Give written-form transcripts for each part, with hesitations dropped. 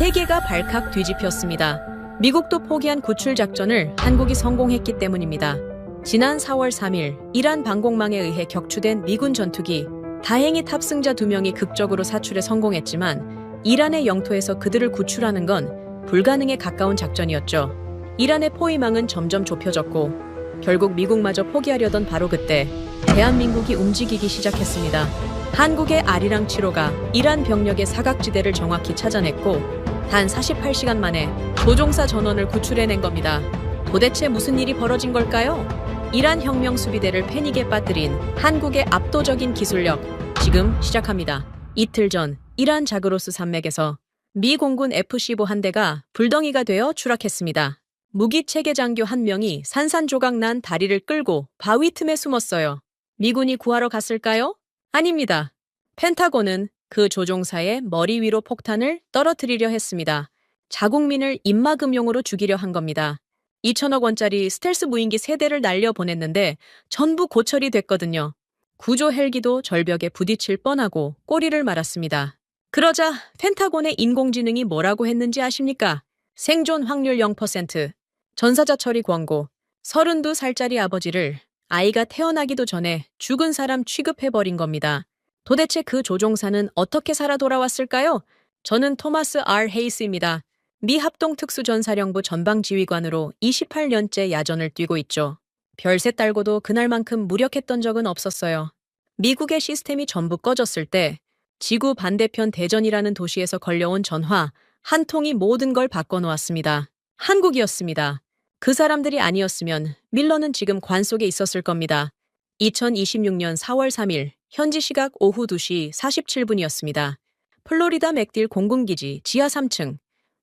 세계가 발칵 뒤집혔습니다. 미국도 포기한 구출 작전을 한국이 성공했기 때문입니다. 지난 4월 3일 이란 방공망에 의해 격추된 미군 전투기, 다행히 탑승자 2명이 극적으로 사출에 성공했지만 이란의 영토에서 그들을 구출하는 건 불가능에 가까운 작전이었죠. 이란의 포위망은 점점 좁혀졌고 결국 미국마저 포기하려던 바로 그때 대한민국이 움직이기 시작했습니다. 한국의 아리랑 7호가 이란 병력의 사각지대를 정확히 찾아냈고 단 48시간 만에 조종사 전원을 구출해낸 겁니다. 도대체 무슨 일이 벌어진 걸까요? 이란 혁명 수비대를 패닉에 빠뜨린 한국의 압도적인 기술력, 지금 시작합니다. 이틀 전 이란 자그로스 산맥에서 미 공군 F-15 한 대가 불덩이가 되어 추락했습니다. 무기체계 장교 한 명이 산산조각 난 다리를 끌고 바위 틈에 숨었어요. 미군이 구하러 갔을까요? 아닙니다. 펜타곤은 그 조종사의 머리 위로 폭탄을 떨어뜨리려 했습니다. 자국민을 입막음용으로 죽이려 한 겁니다. 2천억 원짜리 스텔스 무인기 3대를 날려보냈는데 전부 고철이 됐거든요. 구조 헬기도 절벽에 부딪힐 뻔하고 꼬리를 말았습니다. 그러자 펜타곤의 인공지능이 뭐라고 했는지 아십니까? 생존 확률 0%, 전사자 처리 권고, 32살짜리 아버지를 아이가 태어나기도 전에 죽은 사람 취급해버린 겁니다. 도대체 그 조종사는 어떻게 살아 돌아왔을까요? 저는 토마스 R. 헤이스입니다. 미 합동특수전사령부 전방지휘관으로 28년째 야전을 뛰고 있죠. 별세 딸고도 그날만큼 무력했던 적은 없었어요. 미국의 시스템이 전부 꺼졌을 때 지구 반대편 대전이라는 도시에서 걸려온 전화 한 통이 모든 걸 바꿔놓았습니다. 한국이었습니다. 그 사람들이 아니었으면 밀러는 지금 관 속에 있었을 겁니다. 2026년 4월 3일 현지 시각 오후 2시 47분이었습니다. 플로리다 맥딜 공군기지 지하 3층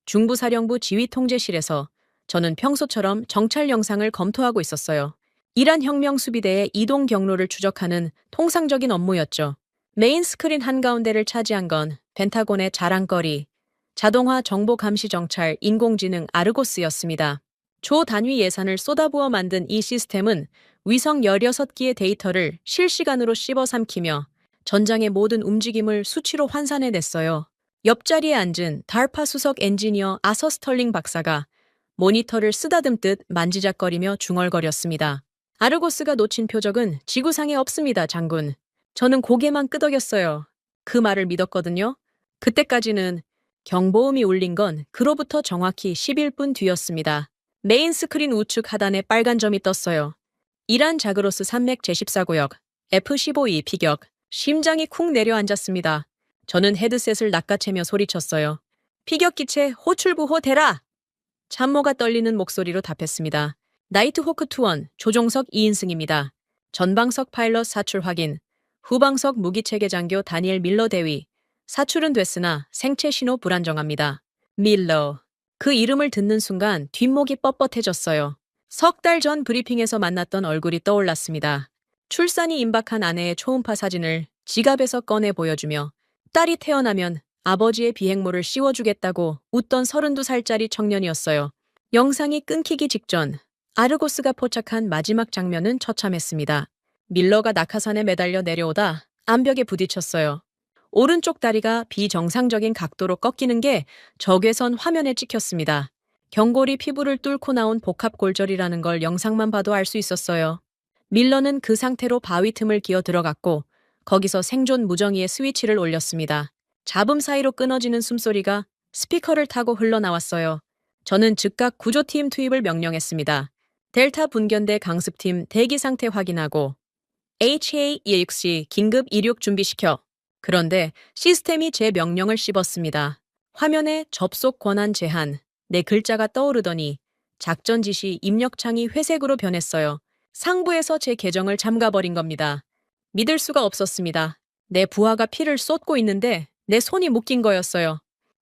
중부사령부 지휘통제실에서 저는 평소처럼 정찰 영상을 검토하고 있었어요. 이란 혁명수비대의 이동 경로를 추적하는 통상적인 업무였죠. 메인 스크린 한가운데를 차지한 건 펜타곤의 자랑거리, 자동화 정보감시 정찰 인공지능 아르고스였습니다. 조 단위 예산을 쏟아부어 만든 이 시스템은 위성 16기의 데이터를 실시간으로 씹어삼키며 전장의 모든 움직임을 수치로 환산해냈어요. 옆자리에 앉은 달파 수석 엔지니어 아서 스털링 박사가 모니터를 쓰다듬듯 만지작거리며 중얼거렸습니다. 아르고스가 놓친 표적은 지구상에 없습니다, 장군. 저는 고개만 끄덕였어요. 그 말을 믿었거든요. 그때까지는 경보음이 울린 건 그로부터 정확히 11분 뒤였습니다. 메인 스크린 우측 하단에 빨간 점이 떴어요. 이란 자그로스 산맥 제14구역, F-15E 피격, 심장이 쿵 내려앉았습니다. 저는 헤드셋을 낚아채며 소리쳤어요. 피격기체 호출부호 대라! 참모가 떨리는 목소리로 답했습니다. 나이트호크 투원 조종석 이인승입니다. 전방석 파일럿 사출 확인, 후방석 무기체계 장교 다니엘 밀러 대위. 사출은 됐으나 생체 신호 불안정합니다. 밀러. 그 이름을 듣는 순간 뒷목이 뻣뻣해졌어요. 석 달 전 브리핑에서 만났던 얼굴이 떠올랐습니다. 출산이 임박한 아내의 초음파 사진을 지갑에서 꺼내 보여주며 딸이 태어나면 아버지의 비행모를 씌워주겠다고 웃던 32살짜리 청년이었어요. 영상이 끊기기 직전 아르고스가 포착한 마지막 장면은 처참했습니다. 밀러가 낙하산에 매달려 내려오다 암벽에 부딪혔어요. 오른쪽 다리가 비정상적인 각도로 꺾이는 게 적외선 화면에 찍혔습니다. 경골이 피부를 뚫고 나온 복합골절이라는 걸 영상만 봐도 알 수 있었어요. 밀러는 그 상태로 바위 틈을 기어 들어갔고 거기서 생존 무정의의 스위치를 올렸습니다. 잡음 사이로 끊어지는 숨소리가 스피커를 타고 흘러나왔어요. 저는 즉각 구조팀 투입을 명령했습니다. 델타 분견대 강습팀 대기 상태 확인하고 HA-260 긴급 이륙 준비시켜. 그런데 시스템이 제 명령을 씹었습니다. 화면에 접속 권한 제한, 네 글자가 떠오르더니 작전 지시 입력창이 회색으로 변했어요. 상부에서 제 계정을 잠가버린 겁니다. 믿을 수가 없었습니다. 내 부하가 피를 쏟고 있는데 내 손이 묶인 거였어요.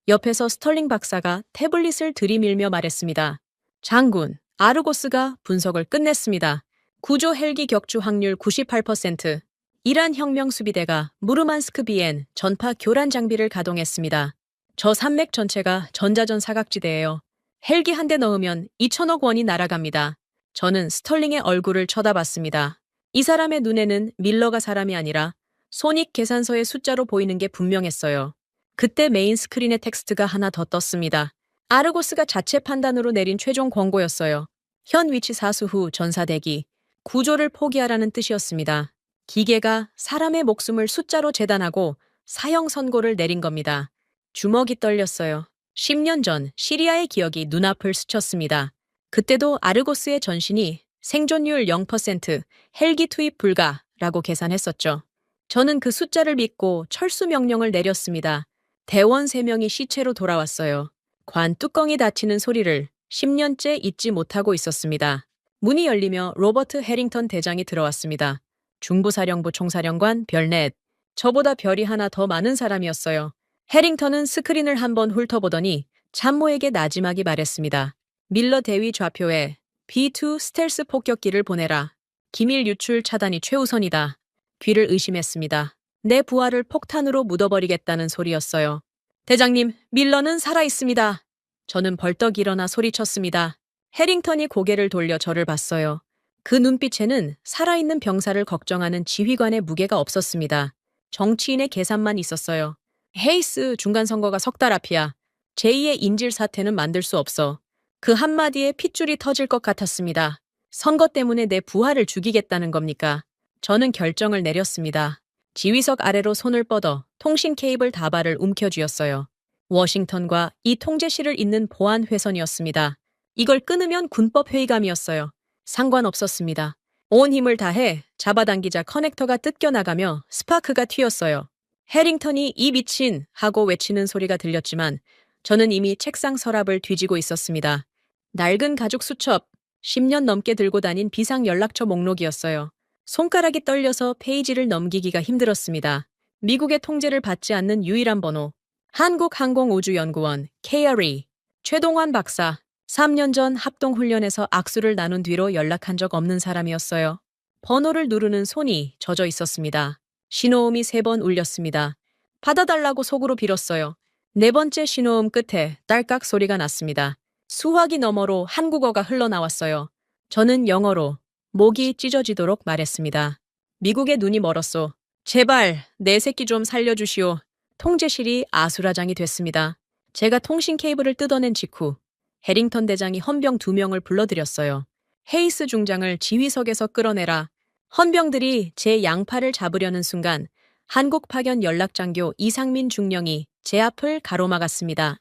옆에서 스털링 박사가 태블릿을 들이밀며 말했습니다. 장군, 아르고스가 분석을 끝냈습니다. 구조 헬기 격추 확률 98%. 이란 혁명 수비대가 무르만스크 비엔 전파 교란 장비를 가동했습니다. 저 산맥 전체가 전자전 사각지대예요. 헬기 한 대 넣으면 2천억 원이 날아갑니다. 저는 스털링의 얼굴을 쳐다봤습니다. 이 사람의 눈에는 밀러가 사람이 아니라 손익 계산서의 숫자로 보이는 게 분명했어요. 그때 메인 스크린에 텍스트가 하나 더 떴습니다. 아르고스가 자체 판단으로 내린 최종 권고였어요. 현 위치 사수 후 전사 대기. 구조를 포기하라는 뜻이었습니다. 기계가 사람의 목숨을 숫자로 재단하고 사형 선고를 내린 겁니다. 주먹이 떨렸어요. 10년 전 시리아의 기억이 눈앞을 스쳤습니다. 그때도 아르고스의 전신이 생존율 0%, 헬기 투입 불가라고 계산했었죠. 저는 그 숫자를 믿고 철수 명령을 내렸습니다. 대원 3명이 시체로 돌아왔어요. 관 뚜껑이 닫히는 소리를 10년째 잊지 못하고 있었습니다. 문이 열리며 로버트 해링턴 대장이 들어왔습니다. 중부사령부 총사령관 별넷. 저보다 별이 하나 더 많은 사람이었어요. 해링턴은 스크린을 한번 훑어보더니 참모에게 나지막이 말했습니다. 밀러 대위 좌표에 B2 스텔스 폭격기를 보내라. 기밀 유출 차단이 최우선이다. 귀를 의심했습니다. 내 부하를 폭탄으로 묻어버리겠다는 소리였어요. 대장님, 밀러는 살아있습니다. 저는 벌떡 일어나 소리쳤습니다. 해링턴이 고개를 돌려 저를 봤어요. 그 눈빛에는 살아있는 병사를 걱정하는 지휘관의 무게가 없었습니다. 정치인의 계산만 있었어요. 헤이스 중간선거가 석 달 앞이야. 제2의 인질 사태는 만들 수 없어. 그 한마디에 핏줄이 터질 것 같았습니다. 선거 때문에 내 부하를 죽이겠다는 겁니까? 저는 결정을 내렸습니다. 지휘석 아래로 손을 뻗어 통신 케이블 다발을 움켜쥐었어요. 워싱턴과 이 통제실을 잇는 보안 회선이었습니다. 이걸 끊으면 군법 회의감이었어요. 상관없었습니다. 온 힘을 다해 잡아당기자 커넥터가 뜯겨나가며 스파크가 튀었어요. 해링턴이 이 미친 하고 외치는 소리가 들렸지만 저는 이미 책상 서랍을 뒤지고 있었습니다. 낡은 가죽 수첩, 10년 넘게 들고 다닌 비상 연락처 목록이었어요. 손가락이 떨려서 페이지를 넘기기가 힘들었습니다. 미국의 통제를 받지 않는 유일한 번호. 한국항공우주연구원, KRE. 최동환 박사. 3년 전 합동훈련에서 악수를 나눈 뒤로 연락한 적 없는 사람이었어요. 번호를 누르는 손이 젖어 있었습니다. 신호음이 3번 울렸습니다. 받아달라고 속으로 빌었어요. 4번째 신호음 끝에 딸깍 소리가 났습니다. 수화기 너머로 한국어가 흘러나왔어요. 저는 영어로 목이 찢어지도록 말했습니다. 미국의 눈이 멀었소. 제발 내 새끼 좀 살려주시오. 통제실이 아수라장이 됐습니다. 제가 통신 케이블을 뜯어낸 직후 해링턴 대장이 헌병 2명을 불러들였어요. 헤이스 중장을 지휘석에서 끌어내라. 헌병들이 제 양팔을 잡으려는 순간 한국 파견 연락장교 이상민 중령이 제 앞을 가로막았습니다.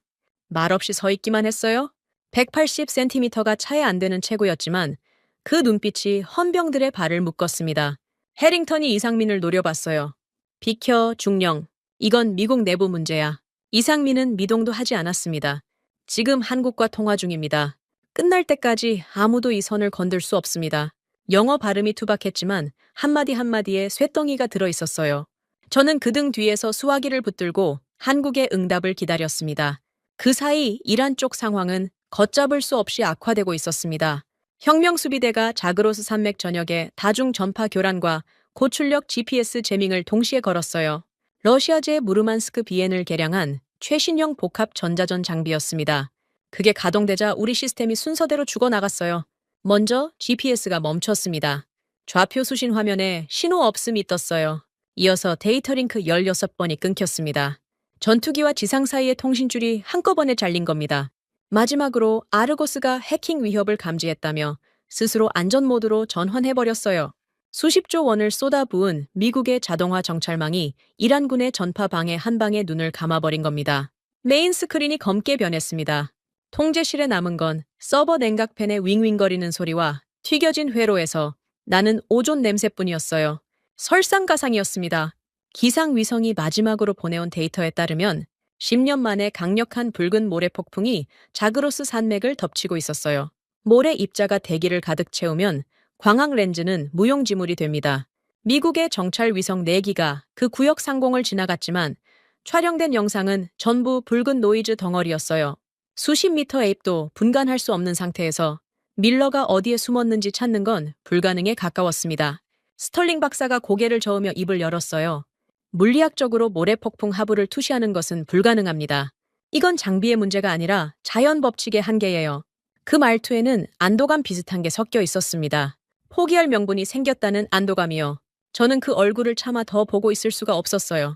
말없이 서 있기만 했어요. 180cm가 차에 안 되는 체구였지만 그 눈빛이 헌병들의 발을 묶었습니다. 해링턴이 이상민을 노려봤어요. 비켜, 중령. 이건 미국 내부 문제야. 이상민은 미동도 하지 않았습니다. 지금 한국과 통화 중입니다. 끝날 때까지 아무도 이 선을 건들 수 없습니다. 영어 발음이 투박했지만 한마디 한마디에 쇳덩이가 들어있었어요. 저는 그 등 뒤에서 수화기를 붙들고 한국의 응답을 기다렸습니다. 그 사이 이란 쪽 상황은 걷잡을 수 없이 악화되고 있었습니다. 혁명수비대가 자그로스 산맥 전역에 다중 전파 교란과 고출력 GPS 제밍을 동시에 걸었어요. 러시아제 무르만스크 비엔을 개량한 최신형 복합 전자전 장비였습니다. 그게 가동되자 우리 시스템이 순서대로 죽어나갔어요. 먼저 GPS가 멈췄습니다. 좌표 수신 화면에 신호 없음이 떴어요. 이어서 데이터 링크 16번이 끊겼습니다. 전투기와 지상 사이의 통신줄이 한꺼번에 잘린 겁니다. 마지막으로 아르고스가 해킹 위협을 감지했다며 스스로 안전 모드로 전환해버렸어요. 수십조 원을 쏟아부은 미국의 자동화 정찰망이 이란군의 전파방해 한 방에 눈을 감아버린 겁니다. 메인 스크린이 검게 변했습니다. 통제실에 남은 건 서버 냉각팬의 윙윙거리는 소리와 튀겨진 회로에서 나는 오존 냄새뿐이었어요. 설상가상이었습니다. 기상위성이 마지막으로 보내온 데이터에 따르면 10년 만에 강력한 붉은 모래 폭풍이 자그로스 산맥을 덮치고 있었어요. 모래 입자가 대기를 가득 채우면 광학 렌즈는 무용지물이 됩니다. 미국의 정찰 위성 4기가 그 구역 상공을 지나갔지만 촬영된 영상은 전부 붉은 노이즈 덩어리였어요. 수십 미터 앱도 분간할 수 없는 상태에서 밀러가 어디에 숨었는지 찾는 건 불가능에 가까웠습니다. 스털링 박사가 고개를 저으며 입을 열었어요. 물리학적으로 모래폭풍 하부를 투시하는 것은 불가능합니다. 이건 장비의 문제가 아니라 자연 법칙의 한계예요. 그 말투에는 안도감 비슷한 게 섞여 있었습니다. 포기할 명분이 생겼다는 안도감이요. 저는 그 얼굴을 차마 더 보고 있을 수가 없었어요.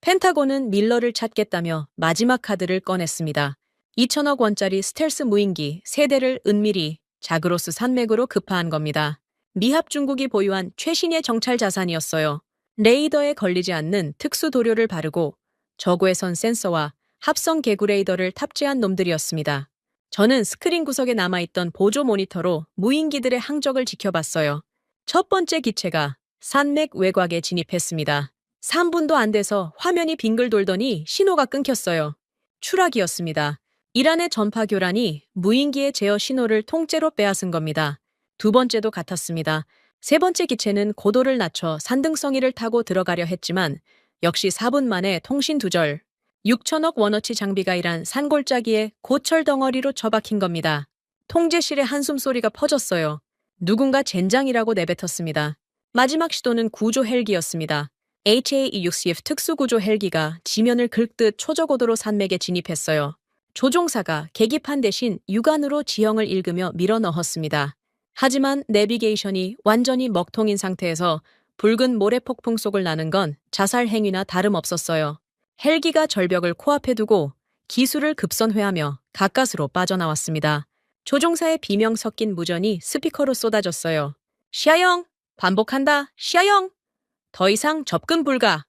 펜타곤은 밀러를 찾겠다며 마지막 카드를 꺼냈습니다. 2천억 원짜리 스텔스 무인기 3대를 은밀히 자그로스 산맥으로 급파한 겁니다. 미합 중국이 보유한 최신의 정찰 자산이었어요. 레이더에 걸리지 않는 특수 도료를 바르고 저고해선 센서와 합성 개구 레이더를 탑재한 놈들이었습니다. 저는 스크린 구석에 남아있던 보조 모니터로 무인기들의 항적을 지켜봤어요. 첫 번째 기체가 산맥 외곽에 진입했습니다. 3분도 안 돼서 화면이 빙글 돌더니 신호가 끊겼어요. 추락이었습니다. 이란의 전파 교란이 무인기의 제어 신호를 통째로 빼앗은 겁니다. 두 번째도 같았습니다. 세 번째 기체는 고도를 낮춰 산등성이를 타고 들어가려 했지만 역시 4분 만에 통신 두절, 6천억 원어치 장비가 이란 산골짜기에 고철 덩어리로 처박힌 겁니다. 통제실의 한숨소리가 퍼졌어요. 누군가 젠장이라고 내뱉었습니다. 마지막 시도는 구조 헬기였습니다. HA-6CF 특수구조 헬기가 지면을 긁듯 초저고도로 산맥에 진입했어요. 조종사가 계기판 대신 육안으로 지형을 읽으며 밀어 넣었습니다. 하지만 내비게이션이 완전히 먹통인 상태에서 붉은 모래폭풍 속을 나는 건 자살 행위나 다름없었어요. 헬기가 절벽을 코앞에 두고 기술을 급선회하며 가까스로 빠져나왔습니다. 조종사의 비명 섞인 무전이 스피커로 쏟아졌어요. 시아영! 반복한다! 시아영! 더 이상 접근 불가!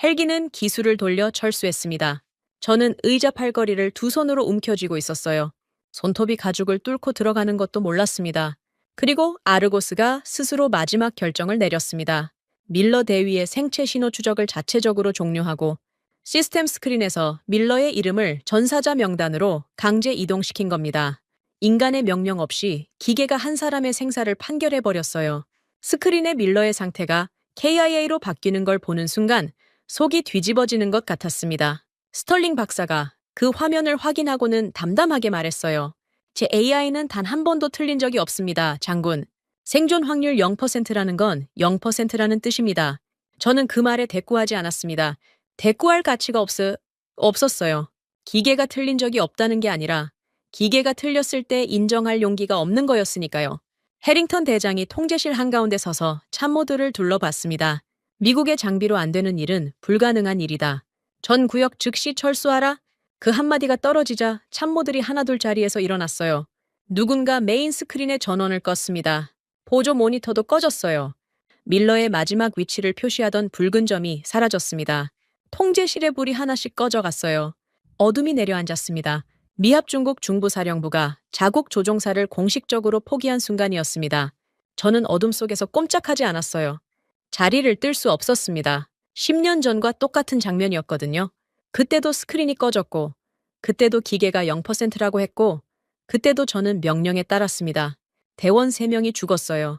헬기는 기술을 돌려 철수했습니다. 저는 의자 팔걸이를 두 손으로 움켜쥐고 있었어요. 손톱이 가죽을 뚫고 들어가는 것도 몰랐습니다. 그리고 아르고스가 스스로 마지막 결정을 내렸습니다. 밀러 대위의 생체 신호 추적을 자체적으로 종료하고 시스템 스크린에서 밀러의 이름을 전사자 명단으로 강제 이동시킨 겁니다. 인간의 명령 없이 기계가 한 사람의 생사를 판결해버렸어요. 스크린의 밀러의 상태가 KIA로 바뀌는 걸 보는 순간 속이 뒤집어지는 것 같았습니다. 스털링 박사가 그 화면을 확인하고는 담담하게 말했어요. 제 AI는 단 한 번도 틀린 적이 없습니다, 장군. 생존 확률 0%라는 건 0%라는 뜻입니다. 저는 그 말에 대꾸하지 않았습니다. 대꾸할 가치가 없었어요. 기계가 틀린 적이 없다는 게 아니라 기계가 틀렸을 때 인정할 용기가 없는 거였으니까요. 해링턴 대장이 통제실 한가운데 서서 참모들을 둘러봤습니다. 미국의 장비로 안 되는 일은 불가능한 일이다. 전 구역 즉시 철수하라. 그 한마디가 떨어지자 참모들이 하나둘 자리에서 일어났어요. 누군가 메인 스크린의 전원을 껐습니다. 보조 모니터도 꺼졌어요. 밀러의 마지막 위치를 표시하던 붉은 점이 사라졌습니다. 통제실의 불이 하나씩 꺼져갔어요. 어둠이 내려앉았습니다. 미합 중국 중부사령부가 자국 조종사를 공식적으로 포기한 순간이었습니다. 저는 어둠 속에서 꼼짝하지 않았어요. 자리를 뜰 수 없었습니다. 10년 전과 똑같은 장면이었거든요. 그때도 스크린이 꺼졌고, 그때도 기계가 0%라고 했고, 그때도 저는 명령에 따랐습니다. 대원 3명이 죽었어요.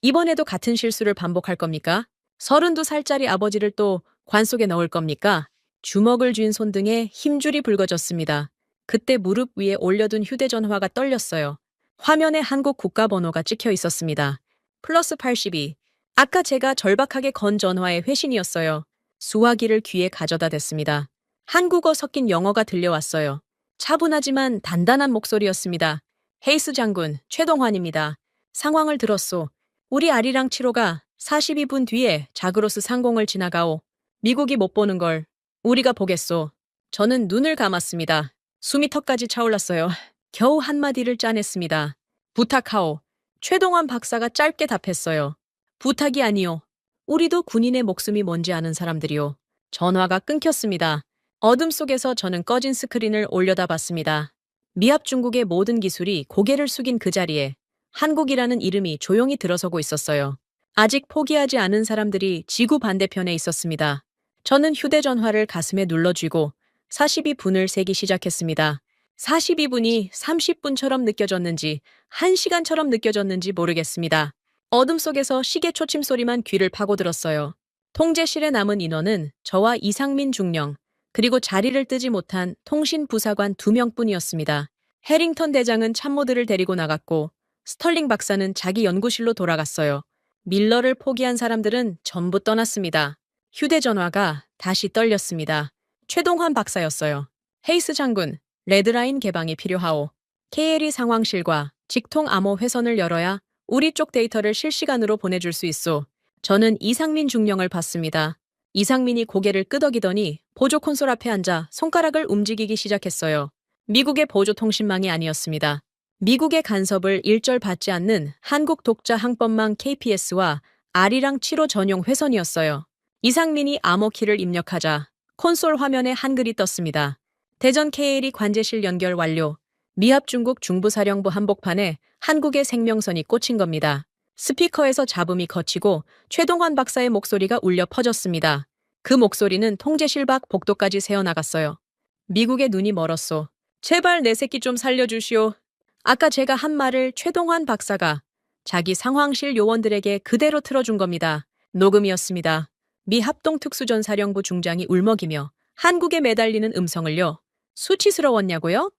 이번에도 같은 실수를 반복할 겁니까? 32살짜리 아버지를 또 관 속에 넣을 겁니까? 주먹을 쥔 손등에 힘줄이 붉어졌습니다. 그때 무릎 위에 올려둔 휴대전화가 떨렸어요. 화면에 한국 국가번호가 찍혀 있었습니다. 플러스 82. 아까 제가 절박하게 건 전화의 회신이었어요. 수화기를 귀에 가져다 댔습니다. 한국어 섞인 영어가 들려왔어요. 차분하지만 단단한 목소리였습니다. 헤이스 장군, 최동환입니다. 상황을 들었소. 우리 아리랑 7호가 42분 뒤에 자그로스 상공을 지나가오. 미국이 못 보는 걸 우리가 보겠소. 저는 눈을 감았습니다. 숨이 턱까지 차올랐어요. 겨우 한마디를 짜냈습니다. 부탁하오. 최동환 박사가 짧게 답했어요. 부탁이 아니오. 우리도 군인의 목숨이 뭔지 아는 사람들이오. 전화가 끊겼습니다. 어둠 속에서 저는 꺼진 스크린을 올려다봤습니다. 미합 중국의 모든 기술이 고개를 숙인 그 자리에 한국이라는 이름이 조용히 들어서고 있었어요. 아직 포기하지 않은 사람들이 지구 반대편에 있었습니다. 저는 휴대전화를 가슴에 눌러쥐고 42분을 세기 시작했습니다. 42분이 30분처럼 느껴졌는지 1시간처럼 느껴졌는지 모르겠습니다. 어둠 속에서 시계 초침 소리만 귀를 파고들었어요. 통제실에 남은 인원은 저와 이상민 중령, 그리고 자리를 뜨지 못한 통신부사관 2명뿐이었습니다. 해링턴 대장은 참모들을 데리고 나갔고 스털링 박사는 자기 연구실로 돌아갔어요. 밀러를 포기한 사람들은 전부 떠났습니다. 휴대전화가 다시 떨렸습니다. 최동환 박사였어요. 헤이스 장군, 레드라인 개방이 필요하오. KLE 상황실과 직통 암호 회선을 열어야 우리 쪽 데이터를 실시간으로 보내줄 수 있소. 저는 이상민 중령을 봤습니다. 이상민이 고개를 끄덕이더니 보조 콘솔 앞에 앉아 손가락을 움직이기 시작했어요. 미국의 보조 통신망이 아니었습니다. 미국의 간섭을 일절 받지 않는 한국 독자 항법망 KPS와 아리랑 7호 전용 회선이었어요. 이상민이 암호키를 입력하자 콘솔 화면에 한글이 떴습니다. 대전 KL이 관제실 연결 완료. 미합 중국 중부사령부 한복판에 한국의 생명선이 꽂힌 겁니다. 스피커에서 잡음이 거치고 최동환 박사의 목소리가 울려 퍼졌습니다. 그 목소리는 통제실 밖 복도까지 새어나갔어요. 미국의 눈이 멀었소. 제발 내 새끼 좀 살려주시오. 아까 제가 한 말을 최동환 박사가 자기 상황실 요원들에게 그대로 틀어준 겁니다. 녹음이었습니다. 미 합동특수전사령부 중장이 울먹이며 한국에 매달리는 음성을요. 수치스러웠냐고요?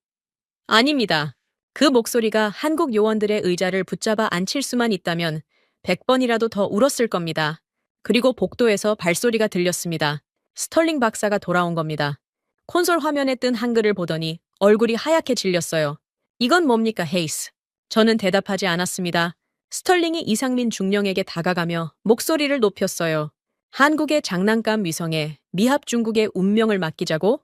아닙니다. 그 목소리가 한국 요원들의 의자를 붙잡아 앉힐 수만 있다면 100번이라도 더 울었을 겁니다. 그리고 복도에서 발소리가 들렸습니다. 스털링 박사가 돌아온 겁니다. 콘솔 화면에 뜬 한글을 보더니 얼굴이 하얗게 질렸어요. 이건 뭡니까, 헤이스? 저는 대답하지 않았습니다. 스털링이 이상민 중령에게 다가가며 목소리를 높였어요. 한국의 장난감 위성에 미합 중국의 운명을 맡기자고?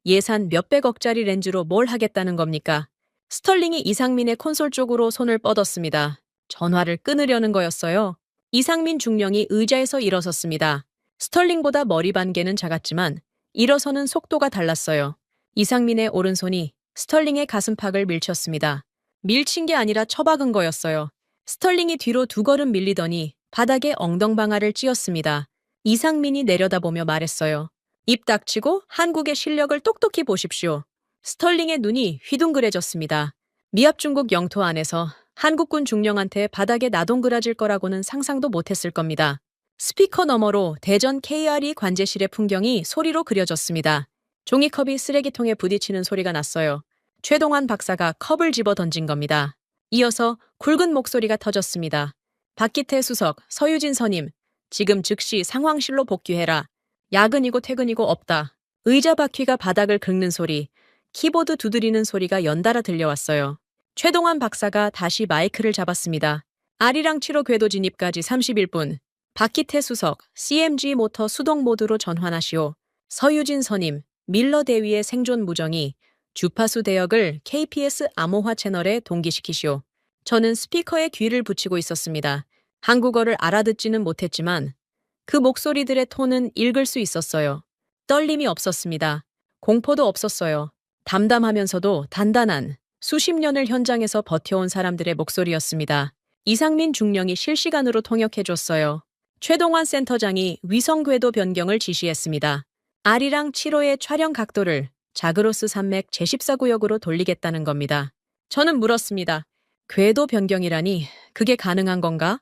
예산 몇백억짜리 렌즈로 뭘 하겠다는 겁니까? 스털링이 이상민의 콘솔 쪽으로 손을 뻗었습니다. 전화를 끊으려는 거였어요. 이상민 중령이 의자에서 일어섰습니다. 스털링보다 머리 반개는 작았지만 일어서는 속도가 달랐어요. 이상민의 오른손이 스털링의 가슴팍을 밀쳤습니다. 밀친 게 아니라 처박은 거였어요. 스털링이 뒤로 두 걸음 밀리더니 바닥에 엉덩방아를 찧었습니다. 이상민이 내려다보며 말했어요. 입 닥치고 한국의 실력을 똑똑히 보십시오. 스털링의 눈이 휘둥그레졌습니다. 미합 중국 영토 안에서 한국군 중령한테 바닥에 나동그라질 거라고는 상상도 못했을 겁니다. 스피커 너머로 대전 KRE 관제실의 풍경이 소리로 그려졌습니다. 종이컵이 쓰레기통에 부딪히는 소리가 났어요. 최동환 박사가 컵을 집어 던진 겁니다. 이어서 굵은 목소리가 터졌습니다. 박기태 수석, 서유진 선임, 지금 즉시 상황실로 복귀해라. 야근이고 퇴근이고 없다. 의자 바퀴가 바닥을 긁는 소리, 키보드 두드리는 소리가 연달아 들려왔어요. 최동환 박사가 다시 마이크를 잡았습니다. 아리랑 7호 궤도 진입까지 31분. 박기태 수석, CMG 모터 수동 모드로 전환하시오. 서유진 선임, 밀러 대위의 생존 무정이 주파수 대역을 KPS 암호화 채널에 동기시키시오. 저는 스피커에 귀를 붙이고 있었습니다. 한국어를 알아듣지는 못했지만 그 목소리들의 톤은 읽을 수 있었어요. 떨림이 없었습니다. 공포도 없었어요. 담담하면서도 단단한 수십 년을 현장에서 버텨온 사람들의 목소리였습니다. 이상민 중령이 실시간으로 통역해줬어요. 최동환 센터장이 위성 궤도 변경을 지시했습니다. 아리랑 7호의 촬영 각도를 자그로스 산맥 제14구역으로 돌리겠다는 겁니다. 저는 물었습니다. 궤도 변경이라니 그게 가능한 건가?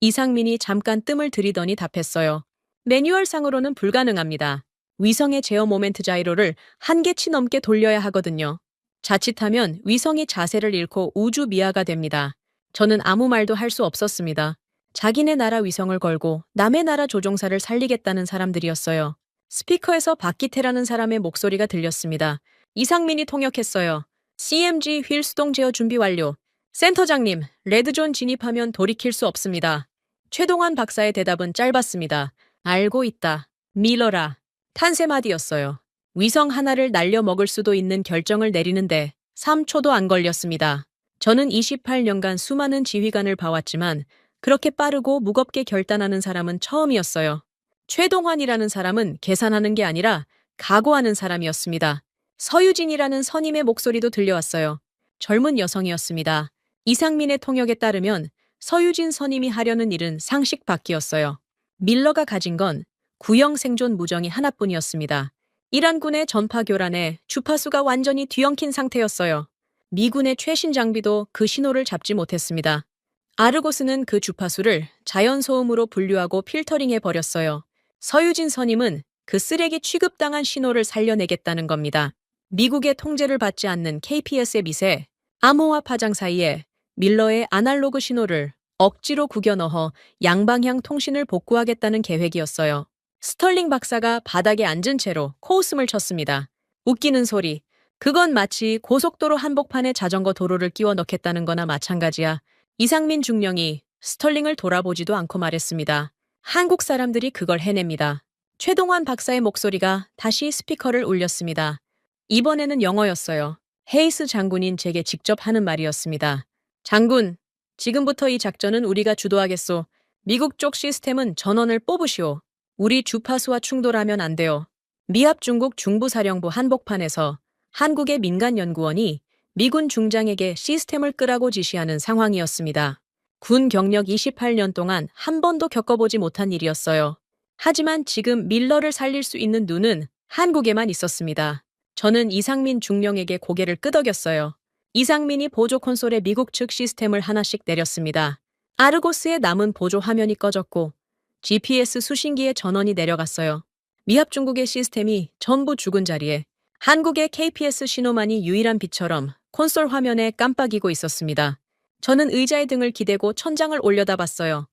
이상민이 잠깐 뜸을 들이더니 답했어요. 매뉴얼상으로는 불가능합니다. 위성의 제어 모멘트 자이로를 한 개치 넘게 돌려야 하거든요. 자칫하면 위성이 자세를 잃고 우주 미아가 됩니다. 저는 아무 말도 할 수 없었습니다. 자기네 나라 위성을 걸고 남의 나라 조종사를 살리겠다는 사람들이었어요. 스피커에서 박기태라는 사람의 목소리가 들렸습니다. 이상민이 통역했어요. CMG 휠 수동 제어 준비 완료. 센터장님, 레드존 진입하면 돌이킬 수 없습니다. 최동환 박사의 대답은 짧았습니다. 알고 있다. 밀어라. 탄세마디였어요. 위성 하나를 날려먹을 수도 있는 결정을 내리는데 3초도 안 걸렸습니다. 저는 28년간 수많은 지휘관을 봐왔지만 그렇게 빠르고 무겁게 결단하는 사람은 처음이었어요. 최동환이라는 사람은 계산하는 게 아니라 각오하는 사람이었습니다. 서유진이라는 선임의 목소리도 들려왔어요. 젊은 여성이었습니다. 이상민의 통역에 따르면 서유진 선임이 하려는 일은 상식 밖이었어요. 밀러가 가진 건 구형 생존 무정이 하나뿐이었습니다. 이란군의 전파 교란에 주파수가 완전히 뒤엉킨 상태였어요. 미군의 최신 장비도 그 신호를 잡지 못했습니다. 아르고스는 그 주파수를 자연소음으로 분류하고 필터링해버렸어요. 서유진 선임은 그 쓰레기 취급당한 신호를 살려내겠다는 겁니다. 미국의 통제를 받지 않는 KPS의 미세, 암호화 파장 사이에 밀러의 아날로그 신호를 억지로 구겨 넣어 양방향 통신을 복구하겠다는 계획이었어요. 스털링 박사가 바닥에 앉은 채로 코웃음을 쳤습니다. 웃기는 소리. 그건 마치 고속도로 한복판에 자전거 도로를 끼워 넣겠다는 거나 마찬가지야. 이상민 중령이 스털링을 돌아보지도 않고 말했습니다. 한국 사람들이 그걸 해냅니다. 최동환 박사의 목소리가 다시 스피커를 울렸습니다. 이번에는 영어였어요. 헤이스 장군인 제게 직접 하는 말이었습니다. 장군, 지금부터 이 작전은 우리가 주도하겠소. 미국 쪽 시스템은 전원을 뽑으시오. 우리 주파수와 충돌하면 안 돼요. 미합 중국 중부사령부 한복판에서 한국의 민간연구원이 미군 중장에게 시스템을 끄라고 지시하는 상황이었습니다. 군 경력 28년 동안 한 번도 겪어보지 못한 일이었어요. 하지만 지금 밀러를 살릴 수 있는 눈은 한국에만 있었습니다. 저는 이상민 중령에게 고개를 끄덕였어요. 이상민이 보조 콘솔에 미국 측 시스템을 하나씩 내렸습니다. 아르고스의 남은 보조 화면이 꺼졌고 GPS 수신기의 전원이 내려갔어요. 미합 중국의 시스템이 전부 죽은 자리에 한국의 KPS 신호만이 유일한 빛처럼 콘솔 화면에 깜빡이고 있었습니다. 저는 의자의 등을 기대고 천장을 올려다봤어요.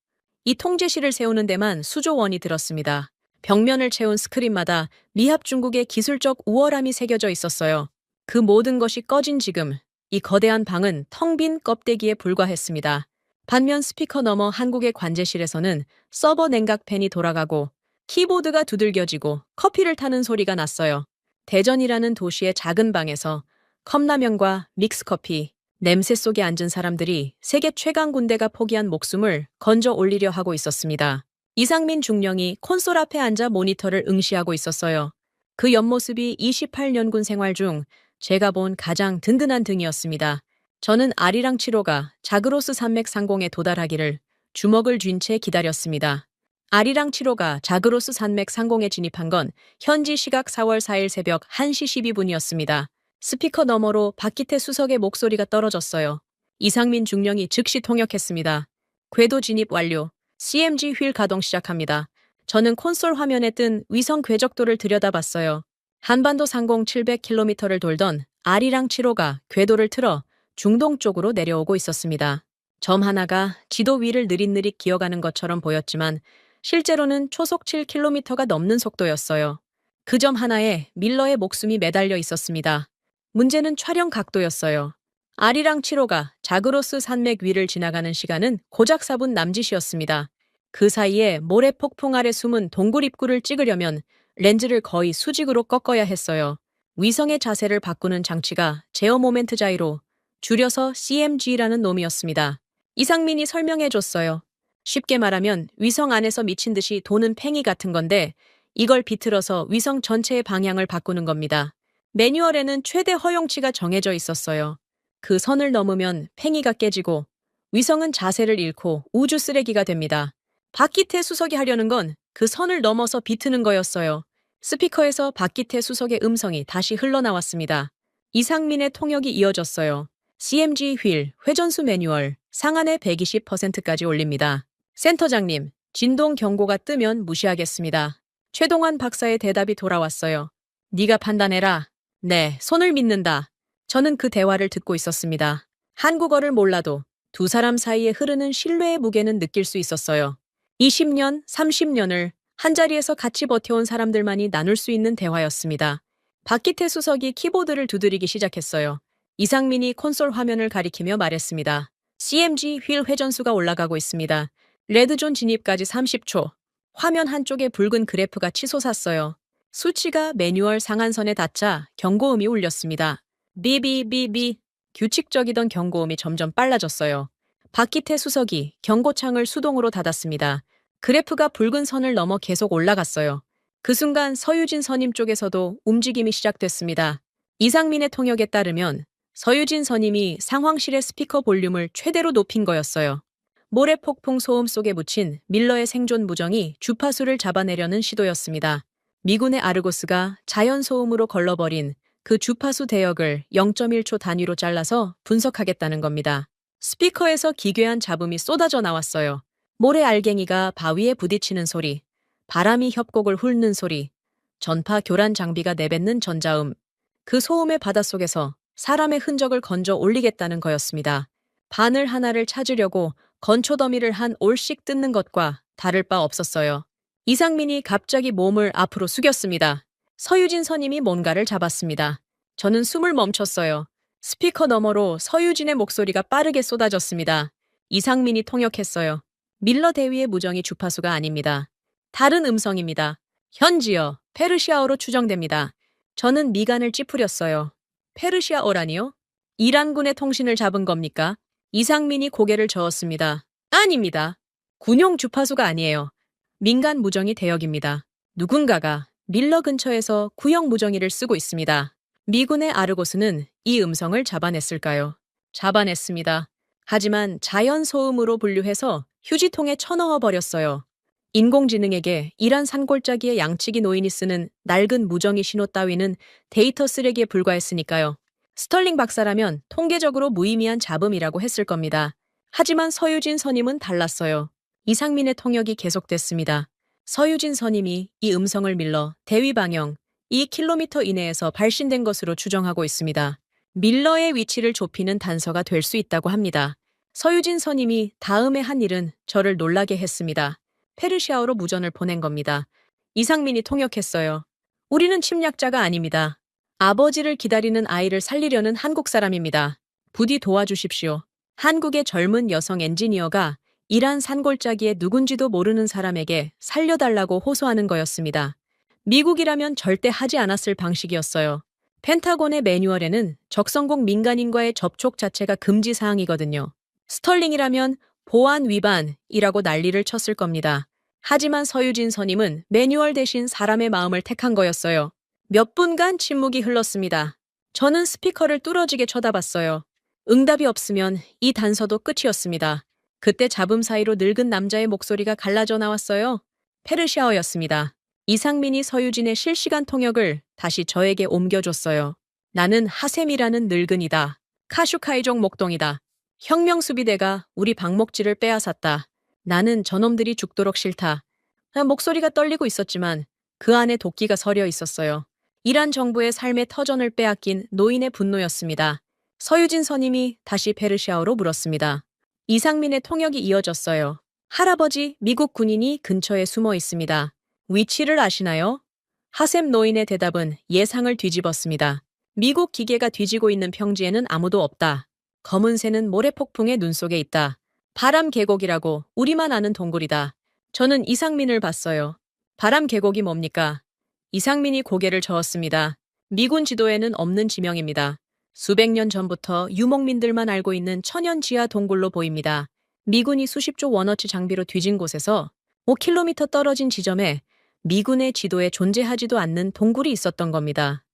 이 통제실을 세우는 데만 수조 원이 들었습니다. 벽면을 채운 스크린마다 미합 중국의 기술적 우월함이 새겨져 있었어요. 그 모든 것이 꺼진 지금 이 거대한 방은 텅 빈 껍데기에 불과했습니다. 반면 스피커 너머 한국의 관제실에서는 서버 냉각팬이 돌아가고 키보드가 두들겨지고 커피를 타는 소리가 났어요. 대전이라는 도시의 작은 방에서 컵라면과 믹스커피, 냄새 속에 앉은 사람들이 세계 최강 군대가 포기한 목숨을 건져 올리려 하고 있었습니다. 이상민 중령이 콘솔 앞에 앉아 모니터를 응시하고 있었어요. 그 옆모습이 28년군 생활 중 제가 본 가장 든든한 등이었습니다. 저는 아리랑 7호가 자그로스 산맥 상공에 도달하기를 주먹을 쥔 채 기다렸습니다. 아리랑 7호가 자그로스 산맥 상공에 진입한 건 현지 시각 4월 4일 새벽 1시 12분이었습니다. 스피커 너머로 박기태 수석의 목소리가 떨어졌어요. 이상민 중령이 즉시 통역했습니다. 궤도 진입 완료. CMG 휠 가동 시작합니다. 저는 콘솔 화면에 뜬 위성 궤적도를 들여다봤어요. 한반도 상공 700km를 돌던 아리랑 7호가 궤도를 틀어 중동 쪽으로 내려오고 있었습니다. 점 하나가 지도 위를 느릿느릿 기어가는 것처럼 보였지만 실제로는 초속 7km가 넘는 속도였어요. 그 점 하나에 밀러의 목숨이 매달려 있었습니다. 문제는 촬영 각도였어요. 아리랑 7호가 자그로스 산맥 위를 지나가는 시간은 고작 4분 남짓이었습니다. 그 사이에 모래 폭풍 아래 숨은 동굴 입구를 찍으려면 렌즈를 거의 수직으로 꺾어야 했어요. 위성의 자세를 바꾸는 장치가 제어 모멘트 자이로, 줄여서 CMG라는 놈이었습니다. 이상민이 설명해줬어요. 쉽게 말하면 위성 안에서 미친 듯이 도는 팽이 같은 건데 이걸 비틀어서 위성 전체의 방향을 바꾸는 겁니다. 매뉴얼에는 최대 허용치가 정해져 있었어요. 그 선을 넘으면 팽이가 깨지고 위성은 자세를 잃고 우주 쓰레기가 됩니다. 박기태 수석이 하려는 건 그 선을 넘어서 비트는 거였어요. 스피커에서 박기태 수석의 음성이 다시 흘러나왔습니다. 이상민의 통역이 이어졌어요. CMG 휠, 회전수 매뉴얼, 상한에 120%까지 올립니다. 센터장님, 진동 경고가 뜨면 무시하겠습니다. 최동환 박사의 대답이 돌아왔어요. 네가 판단해라. 네, 손을 믿는다. 저는 그 대화를 듣고 있었습니다. 한국어를 몰라도 두 사람 사이에 흐르는 신뢰의 무게는 느낄 수 있었어요. 20년, 30년을 한자리에서 같이 버텨온 사람들만이 나눌 수 있는 대화였습니다. 박기태 수석이 키보드를 두드리기 시작했어요. 이상민이 콘솔 화면을 가리키며 말했습니다. CMG 휠 회전수가 올라가고 있습니다. 레드존 진입까지 30초. 화면 한쪽에 붉은 그래프가 치솟았어요. 수치가 매뉴얼 상한선에 닿자 경고음이 울렸습니다. 비비비비. 규칙적이던 경고음이 점점 빨라졌어요. 박기태 수석이 경고창을 수동으로 닫았습니다. 그래프가 붉은 선을 넘어 계속 올라갔어요. 그 순간 서유진 선임 쪽에서도 움직임이 시작됐습니다. 이상민의 통역에 따르면 서유진 선임이 상황실의 스피커 볼륨을 최대로 높인 거였어요. 모래폭풍 소음 속에 묻힌 밀러의 생존 무정이 주파수를 잡아내려는 시도였습니다. 미군의 아르고스가 자연소음으로 걸러버린 그 주파수 대역을 0.1초 단위로 잘라서 분석하겠다는 겁니다. 스피커에서 기괴한 잡음이 쏟아져 나왔어요. 모래 알갱이가 바위에 부딪히는 소리, 바람이 협곡을 훑는 소리, 전파 교란 장비가 내뱉는 전자음. 그 소음의 바닷속에서 사람의 흔적을 건져 올리겠다는 거였습니다. 바늘 하나를 찾으려고 건초 더미를 한 올씩 뜯는 것과 다를 바 없었어요. 이상민이 갑자기 몸을 앞으로 숙였습니다. 서유진 선임이 뭔가를 잡았습니다. 저는 숨을 멈췄어요. 스피커 너머로 서유진의 목소리가 빠르게 쏟아졌습니다. 이상민이 통역했어요. 밀러 대위의 무정이 주파수가 아닙니다. 다른 음성입니다. 현지어, 페르시아어로 추정됩니다. 저는 미간을 찌푸렸어요. 페르시아어라니요? 이란군의 통신을 잡은 겁니까? 이상민이 고개를 저었습니다. 아닙니다. 군용 주파수가 아니에요. 민간 무정이 대역입니다. 누군가가 밀러 근처에서 구형 무정이를 쓰고 있습니다. 미군의 아르고스는 이 음성을 잡아냈을까요? 잡아냈습니다. 하지만 자연 소음으로 분류해서 휴지통에 쳐넣어 버렸어요. 인공지능에게 이란 산골짜기의 양치기 노인이 쓰는 낡은 무정이 신호 따위는 데이터 쓰레기에 불과했으니까요. 스털링 박사라면 통계적으로 무의미한 잡음이라고 했을 겁니다. 하지만 서유진 선임은 달랐어요. 이상민의 통역이 계속됐습니다. 서유진 선임이 이 음성을 밀러 대위 방향 2km 이내에서 발신된 것으로 추정하고 있습니다. 밀러의 위치를 좁히는 단서가 될 수 있다고 합니다. 서유진 선임이 다음에 한 일은 저를 놀라게 했습니다. 페르시아어로 무전을 보낸 겁니다. 이상민이 통역했어요. 우리는 침략자가 아닙니다. 아버지를 기다리는 아이를 살리려는 한국 사람입니다. 부디 도와주십시오. 한국의 젊은 여성 엔지니어가 이란 산골짜기에 누군지도 모르는 사람에게 살려달라고 호소하는 거였습니다. 미국이라면 절대 하지 않았을 방식이었어요. 펜타곤의 매뉴얼에는 적성국 민간인과의 접촉 자체가 금지 사항이거든요. 스털링이라면 보안 위반이라고 난리를 쳤을 겁니다. 하지만 서유진 선임은 매뉴얼 대신 사람의 마음을 택한 거였어요. 몇 분간 침묵이 흘렀습니다. 저는 스피커를 뚫어지게 쳐다봤어요. 응답이 없으면 이 단서도 끝이었습니다. 그때 잡음 사이로 늙은 남자의 목소리가 갈라져 나왔어요. 페르시아어였습니다. 이상민이 서유진의 실시간 통역을 다시 저에게 옮겨줬어요. 나는 하셈이라는 늙은이다. 카슈카이족 목동이다. 혁명수비대가 우리 방목지를 빼앗았다. 나는 저놈들이 죽도록 싫다. 목소리가 떨리고 있었지만 그 안에 도끼가 서려 있었어요. 이란 정부의 삶의 터전을 빼앗긴 노인의 분노였습니다. 서유진 선임이 다시 페르시아어로 물었습니다. 이상민의 통역이 이어졌어요. 할아버지, 미국 군인이 근처에 숨어 있습니다. 위치를 아시나요? 하셈 노인의 대답은 예상을 뒤집었습니다. 미국 기계가 뒤지고 있는 평지에는 아무도 없다. 검은 새는 모래폭풍의 눈 속에 있다. 바람 계곡이라고 우리만 아는 동굴이다. 저는 이상민을 봤어요. 바람 계곡이 뭡니까? 이상민이 고개를 저었습니다. 미군 지도에는 없는 지명입니다. 수백 년 전부터 유목민들만 알고 있는 천연 지하 동굴로 보입니다. 미군이 수십조 원어치 장비로 뒤진 곳에서 5km 떨어진 지점에 미군의 지도에 존재하지도 않는 동굴이 있었던 겁니다.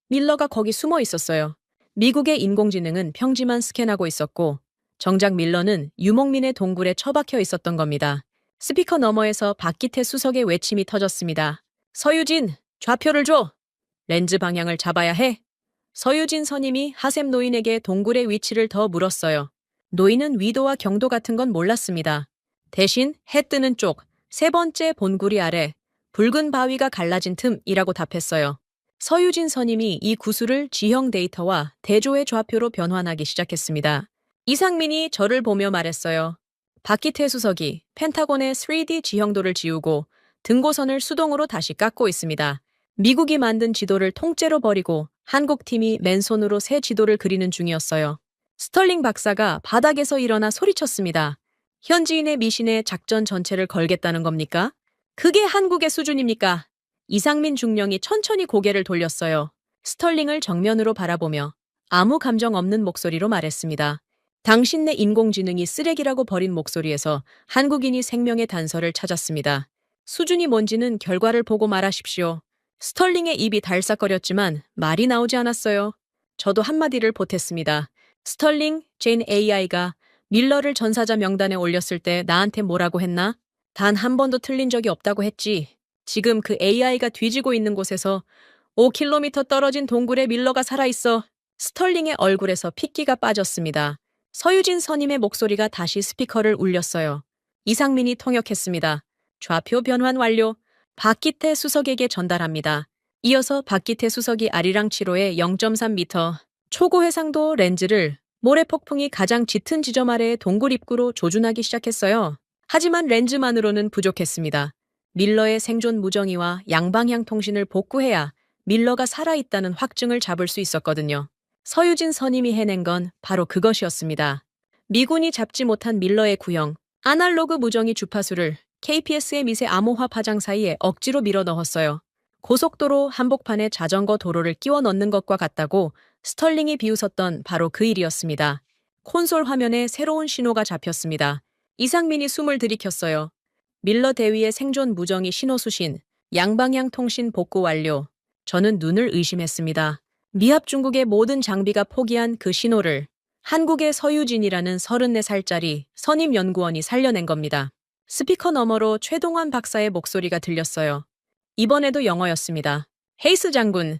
밀러가 거기 숨어 있었어요. 미국의 인공지능은 평지만 스캔하고 있었고 정작 밀러는 유목민의 동굴에 처박혀 있었던 겁니다. 스피커 너머에서 박기태 수석의 외침이 터졌습니다. 서유진, 좌표를 줘! 렌즈 방향을 잡아야 해! 서유진 선임이 하셈 노인에게 동굴의 위치를 더 물었어요. 노인은 위도와 경도 같은 건 몰랐습니다. 대신 해 뜨는 쪽, 세 번째 본구리 아래, 붉은 바위가 갈라진 틈이라고 답했어요. 서유진 선임이 이 구슬을 지형 데이터와 대조의 좌표로 변환하기 시작했습니다. 이상민이 저를 보며 말했어요. 박기태 수석이 펜타곤의 3D 지형도를 지우고 등고선을 수동으로 다시 깎고 있습니다. 미국이 만든 지도를 통째로 버리고 한국팀이 맨손으로 새 지도를 그리는 중이었어요. 스털링 박사가 바닥에서 일어나 소리쳤습니다. 현지인의 미신에 작전 전체를 걸겠다는 겁니까? 그게 한국의 수준입니까? 이상민 중령이 천천히 고개를 돌렸어요. 스털링을 정면으로 바라보며 아무 감정 없는 목소리로 말했습니다. 당신네 인공지능이 쓰레기라고 버린 목소리에서 한국인이 생명의 단서를 찾았습니다. 수준이 뭔지는 결과를 보고 말하십시오. 스털링의 입이 달싹거렸지만 말이 나오지 않았어요. 저도 한마디를 보탰습니다. 스털링, 제인 AI가 밀러를 전사자 명단에 올렸을 때 나한테 뭐라고 했나? 단 한 번도 틀린 적이 없다고 했지. 지금 그 AI가 뒤지고 있는 곳에서 5km 떨어진 동굴에 밀러가 살아있어. 스털링의 얼굴에서 핏기가 빠졌습니다. 서유진 선임의 목소리가 다시 스피커를 울렸어요. 이상민이 통역했습니다. 좌표 변환 완료. 박기태 수석에게 전달합니다. 이어서 박기태 수석이 아리랑치로의 0.3m 초고 해상도 렌즈를 모래폭풍이 가장 짙은 지점 아래의 동굴 입구로 조준하기 시작했어요. 하지만 렌즈만으로는 부족했습니다. 밀러의 생존 무정의와 양방향 통신을 복구해야 밀러가 살아있다는 확증을 잡을 수 있었거든요. 서유진 선임이 해낸 건 바로 그것이었습니다. 미군이 잡지 못한 밀러의 구형, 아날로그 무정의 주파수를 KPS의 미세 암호화 파장 사이에 억지로 밀어 넣었어요. 고속도로 한복판에 자전거 도로를 끼워 넣는 것과 같다고 스털링이 비웃었던 바로 그 일이었습니다. 콘솔 화면에 새로운 신호가 잡혔습니다. 이상민이 숨을 들이켰어요. 밀러 대위의 생존 무정의 신호 수신, 양방향 통신 복구 완료. 저는 눈을 의심했습니다. 미합 중국의 모든 장비가 포기한 그 신호를 한국의 서유진이라는 34살짜리 선임 연구원이 살려낸 겁니다. 스피커 너머로 최동환 박사의 목소리가 들렸어요. 이번에도 영어였습니다. 헤이스 장군,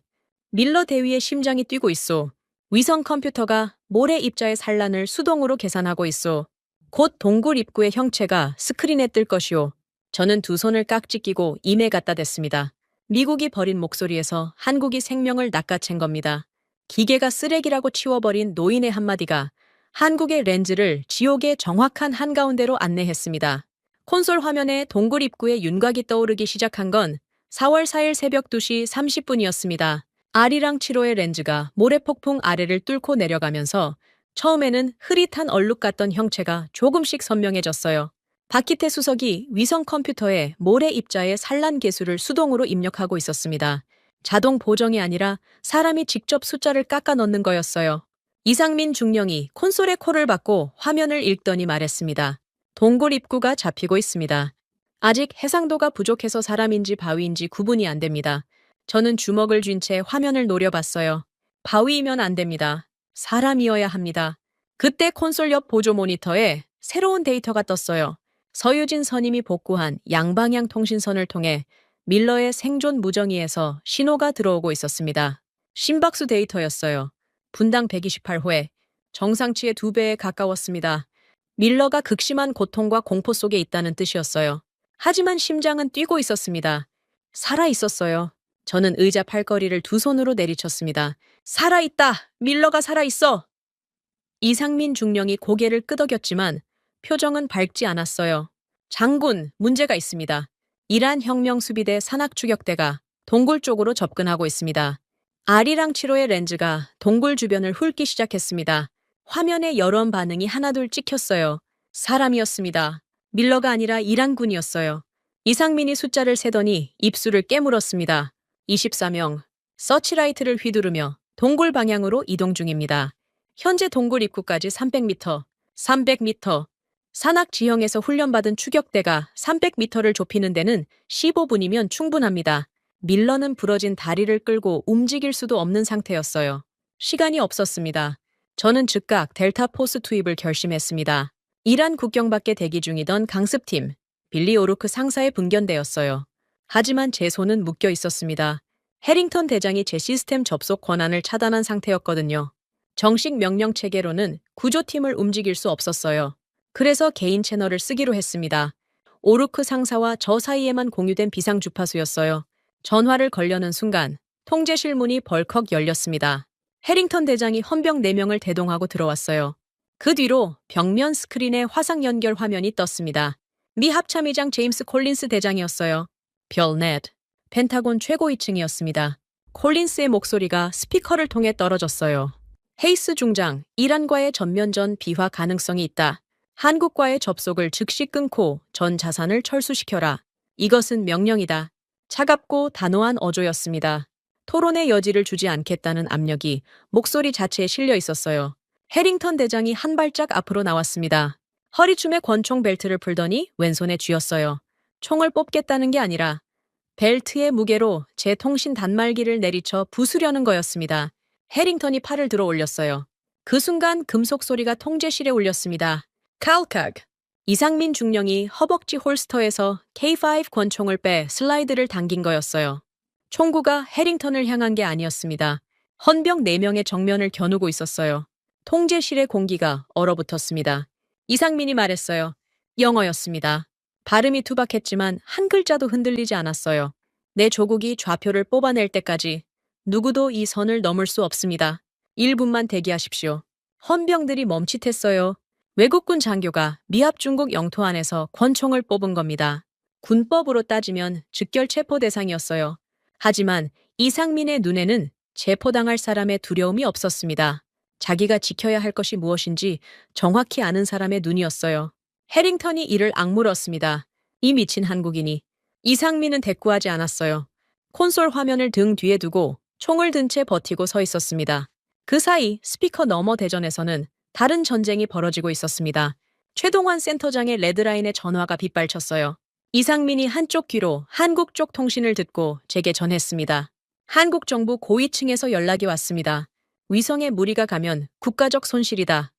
밀러 대위의 심장이 뛰고 있소. 위성 컴퓨터가 모래 입자의 산란을 수동으로 계산하고 있소. 곧 동굴 입구의 형체가 스크린에 뜰 것이오. 저는 두 손을 깍지 끼고 임에 갖다 댔습니다. 미국이 버린 목소리에서 한국이 생명을 낚아챈 겁니다. 기계가 쓰레기라고 치워버린 노인의 한마디가 한국의 렌즈를 지옥의 정확한 한가운데로 안내했습니다. 콘솔 화면에 동굴 입구에 윤곽이 떠오르기 시작한 건 4월 4일 새벽 2시 30분이었습니다. 아리랑 7호의 렌즈가 모래폭풍 아래를 뚫고 내려가면서 처음에는 흐릿한 얼룩 같던 형체가 조금씩 선명해졌어요. 박기태 수석이 위성 컴퓨터에 모래 입자의 산란 계수를 수동으로 입력하고 있었습니다. 자동 보정이 아니라 사람이 직접 숫자를 깎아 넣는 거였어요. 이상민 중령이 콘솔의 콜을 받고 화면을 읽더니 말했습니다. 동굴 입구가 잡히고 있습니다. 아직 해상도가 부족해서 사람인지 바위인지 구분이 안 됩니다. 저는 주먹을 쥔 채 화면을 노려봤어요. 바위이면 안 됩니다. 사람이어야 합니다. 그때 콘솔 옆 보조 모니터에 새로운 데이터가 떴어요. 서유진 선임이 복구한 양방향 통신선을 통해 밀러의 생존 무정의에서 신호가 들어오고 있었습니다. 심박수 데이터였어요. 분당 128회, 정상치의 2배에 가까웠습니다. 밀러가 극심한 고통과 공포 속에 있다는 뜻이었어요. 하지만 심장은 뛰고 있었습니다. 살아 있었어요. 저는 의자 팔걸이를 두 손으로 내리쳤습니다. 살아있다! 밀러가 살아있어! 이상민 중령이 고개를 끄덕였지만 표정은 밝지 않았어요. 장군, 문제가 있습니다. 이란 혁명수비대 산악추격대가 동굴 쪽으로 접근하고 있습니다. 아리랑 7호의 렌즈가 동굴 주변을 훑기 시작했습니다. 화면에 여러 반응이 하나둘 찍혔어요. 사람이었습니다. 밀러가 아니라 이란군이었어요. 이상민이 숫자를 세더니 입술을 깨물었습니다. 24명. 서치라이트를 휘두르며 동굴 방향으로 이동 중입니다. 현재 동굴 입구까지 300m, 300m. 산악 지형에서 훈련받은 추격대가 300m를 좁히는 데는 15분이면 충분합니다. 밀러는 부러진 다리를 끌고 움직일 수도 없는 상태였어요. 시간이 없었습니다. 저는 즉각 델타 포스 투입을 결심했습니다. 이란 국경 밖에 대기 중이던 강습팀, 빌리 오루크 상사에 분견되었어요. 하지만 제 손은 묶여 있었습니다. 해링턴 대장이 제 시스템 접속 권한을 차단한 상태였거든요. 정식 명령 체계로는 구조팀을 움직일 수 없었어요. 그래서 개인 채널을 쓰기로 했습니다. 오루크 상사와 저 사이에만 공유된 비상 주파수였어요. 전화를 걸려는 순간 통제실 문이 벌컥 열렸습니다. 해링턴 대장이 헌병 4명을 대동하고 들어왔어요. 그 뒤로 벽면 스크린에 화상 연결 화면이 떴습니다. 미 합참의장 제임스 콜린스 대장이었어요. 별넷, 펜타곤 최고위층이었습니다. 콜린스의 목소리가 스피커를 통해 떨어졌어요. 헤이스 중장, 이란과의 전면전 비화 가능성이 있다. 한국과의 접속을 즉시 끊고 전 자산을 철수시켜라. 이것은 명령이다. 차갑고 단호한 어조였습니다. 토론의 여지를 주지 않겠다는 압력이 목소리 자체에 실려 있었어요. 해링턴 대장이 한 발짝 앞으로 나왔습니다. 허리춤에 권총 벨트를 풀더니 왼손에 쥐었어요. 총을 뽑겠다는 게 아니라 벨트의 무게로 제 통신 단말기를 내리쳐 부수려는 거였습니다. 해링턴이 팔을 들어 올렸어요. 그 순간 금속 소리가 통제실에 울렸습니다. 칼칵! 이상민 중령이 허벅지 홀스터에서 K5 권총을 빼 슬라이드를 당긴 거였어요. 총구가 해링턴을 향한 게 아니었습니다. 헌병 4명의 정면을 겨누고 있었어요. 통제실의 공기가 얼어붙었습니다. 이상민이 말했어요. 영어였습니다. 발음이 투박했지만 한 글자도 흔들리지 않았어요. 내 조국이 좌표를 뽑아낼 때까지 누구도 이 선을 넘을 수 없습니다. 1분만 대기하십시오. 헌병들이 멈칫했어요. 외국군 장교가 미합 중국 영토 안에서 권총을 뽑은 겁니다. 군법으로 따지면 즉결 체포 대상이었어요. 하지만 이상민의 눈에는 체포당할 사람의 두려움이 없었습니다. 자기가 지켜야 할 것이 무엇인지 정확히 아는 사람의 눈이었어요. 해링턴이 이를 악물었습니다. 이 미친 한국인이. 이상민은 대꾸하지 않았어요. 콘솔 화면을 등 뒤에 두고 총을 든 채 버티고 서 있었습니다. 그 사이 스피커 너머 대전에서는 다른 전쟁이 벌어지고 있었습니다. 최동환 센터장의 레드라인에 전화가 빗발쳤어요. 이상민이 한쪽 귀로 한국 쪽 통신을 듣고 제게 전했습니다. 한국 정부 고위층에서 연락이 왔습니다. 위성에 무리가 가면 국가적 손실이다.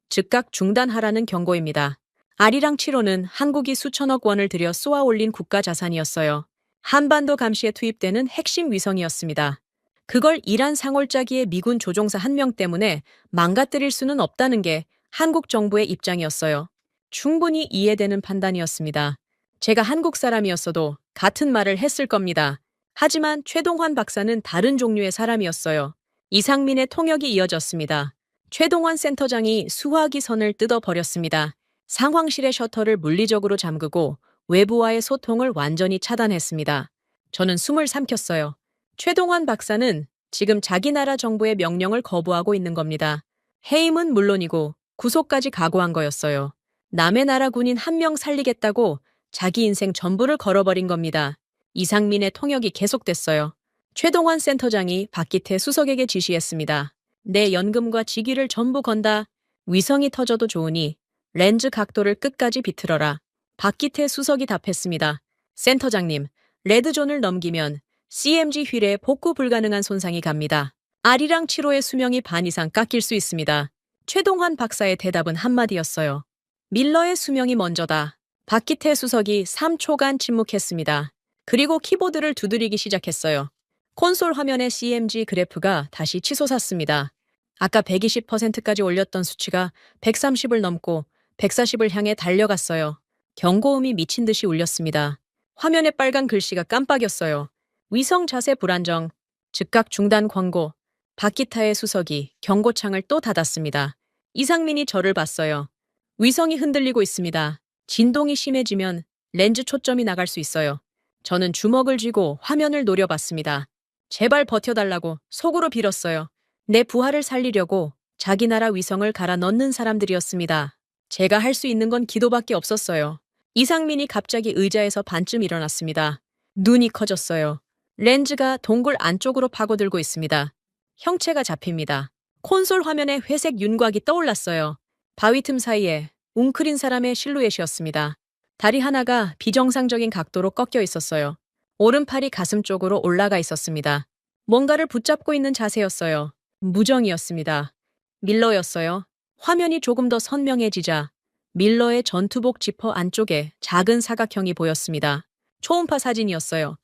즉각 중단하라는 경고입니다. 아리랑 7호는 한국이 수천억 원을 들여 쏘아 올린 국가 자산이었어요. 한반도 감시에 투입되는 핵심 위성이었습니다. 그걸 이란 상홀짜기의 미군 조종사 한 명 때문에 망가뜨릴 수는 없다는 게 한국 정부의 입장이었어요. 충분히 이해되는 판단이었습니다. 제가 한국 사람이었어도 같은 말을 했을 겁니다. 하지만 최동환 박사는 다른 종류의 사람이었어요. 이상민의 통역이 이어졌습니다. 최동환 센터장이 수화기 선을 뜯어버렸습니다. 상황실의 셔터를 물리적으로 잠그고 외부와의 소통을 완전히 차단했습니다. 저는 숨을 삼켰어요. 최동환 박사는 지금 자기 나라 정부의 명령을 거부하고 있는 겁니다. 해임은 물론이고 구속까지 각오한 거였어요. 남의 나라 군인 한 명 살리겠다고 자기 인생 전부를 걸어버린 겁니다. 이상민의 통역이 계속됐어요. 최동환 센터장이 박기태 수석에게 지시했습니다. 내 연금과 직위를 전부 건다. 위성이 터져도 좋으니 렌즈 각도를 끝까지 비틀어라. 박기태 수석이 답했습니다. 센터장님, 레드존을 넘기면 CMG 휠에 복구 불가능한 손상이 갑니다. 아리랑 7호의 수명이 반 이상 깎일 수 있습니다. 최동환 박사의 대답은 한마디였어요. 밀러의 수명이 먼저다. 박기태 수석이 3초간 침묵했습니다. 그리고 키보드를 두드리기 시작했어요. 콘솔 화면의 CMG 그래프가 다시 치솟았습니다. 아까 120%까지 올렸던 수치가 130을 넘고 140을 향해 달려갔어요. 경고음이 미친 듯이 울렸습니다. 화면에 빨간 글씨가 깜빡였어요. 위성 자세 불안정, 즉각 중단 광고. 박기타의 수석이 경고창을 또 닫았습니다. 이상민이 저를 봤어요. 위성이 흔들리고 있습니다. 진동이 심해지면 렌즈 초점이 나갈 수 있어요. 저는 주먹을 쥐고 화면을 노려봤습니다. 제발 버텨달라고 속으로 빌었어요. 내 부하를 살리려고 자기 나라 위성을 갈아 넣는 사람들이었습니다. 제가 할 수 있는 건 기도밖에 없었어요. 이상민이 갑자기 의자에서 반쯤 일어났습니다. 눈이 커졌어요. 렌즈가 동굴 안쪽으로 파고들고 있습니다. 형체가 잡힙니다. 콘솔 화면에 회색 윤곽이 떠올랐어요. 바위 틈 사이에 웅크린 사람의 실루엣이었습니다. 다리 하나가 비정상적인 각도로 꺾여 있었어요. 오른팔이 가슴 쪽으로 올라가 있었습니다. 뭔가를 붙잡고 있는 자세였어요. 무정이었습니다. 밀러였어요. 화면이 조금 더 선명해지자 밀러의 전투복 지퍼 안쪽에 작은 사각형이 보였습니다. 초음파 사진이었어요.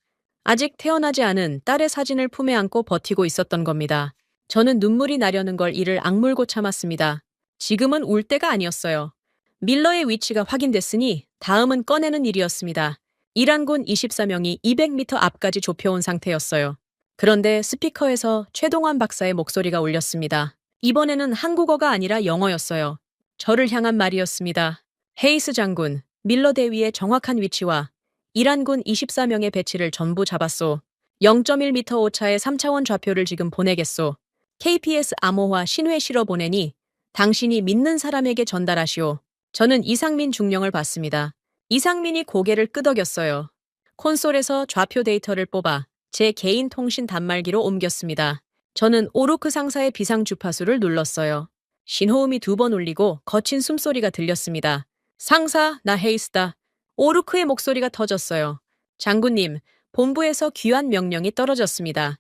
아직 태어나지 않은 딸의 사진을 품에 안고 버티고 있었던 겁니다. 저는 눈물이 나려는 걸 이를 악물고 참았습니다. 지금은 울 때가 아니었어요. 밀러의 위치가 확인됐으니 다음은 꺼내는 일이었습니다. 이란군 24명이 200m 앞까지 좁혀온 상태였어요. 그런데 스피커에서 최동환 박사의 목소리가 울렸습니다. 이번에는 한국어가 아니라 영어였어요. 저를 향한 말이었습니다. 헤이스 장군, 밀러 대위의 정확한 위치와 이란군 24명의 배치를 전부 잡았소. 0.1m 오차의 3차원 좌표를 지금 보내겠소. KPS 암호화 신회 실어 보내니 당신이 믿는 사람에게 전달하시오. 저는 이상민 중령을 봤습니다. 이상민이 고개를 끄덕였어요. 콘솔에서 좌표 데이터를 뽑아 제 개인 통신 단말기로 옮겼습니다. 저는 오루크 상사의 비상 주파수를 눌렀어요. 신호음이 2번 울리고 거친 숨소리가 들렸습니다. 상사, 나 헤이스다. 오루크의 목소리가 터졌어요. 장군님, 본부에서 귀환 명령이 떨어졌습니다.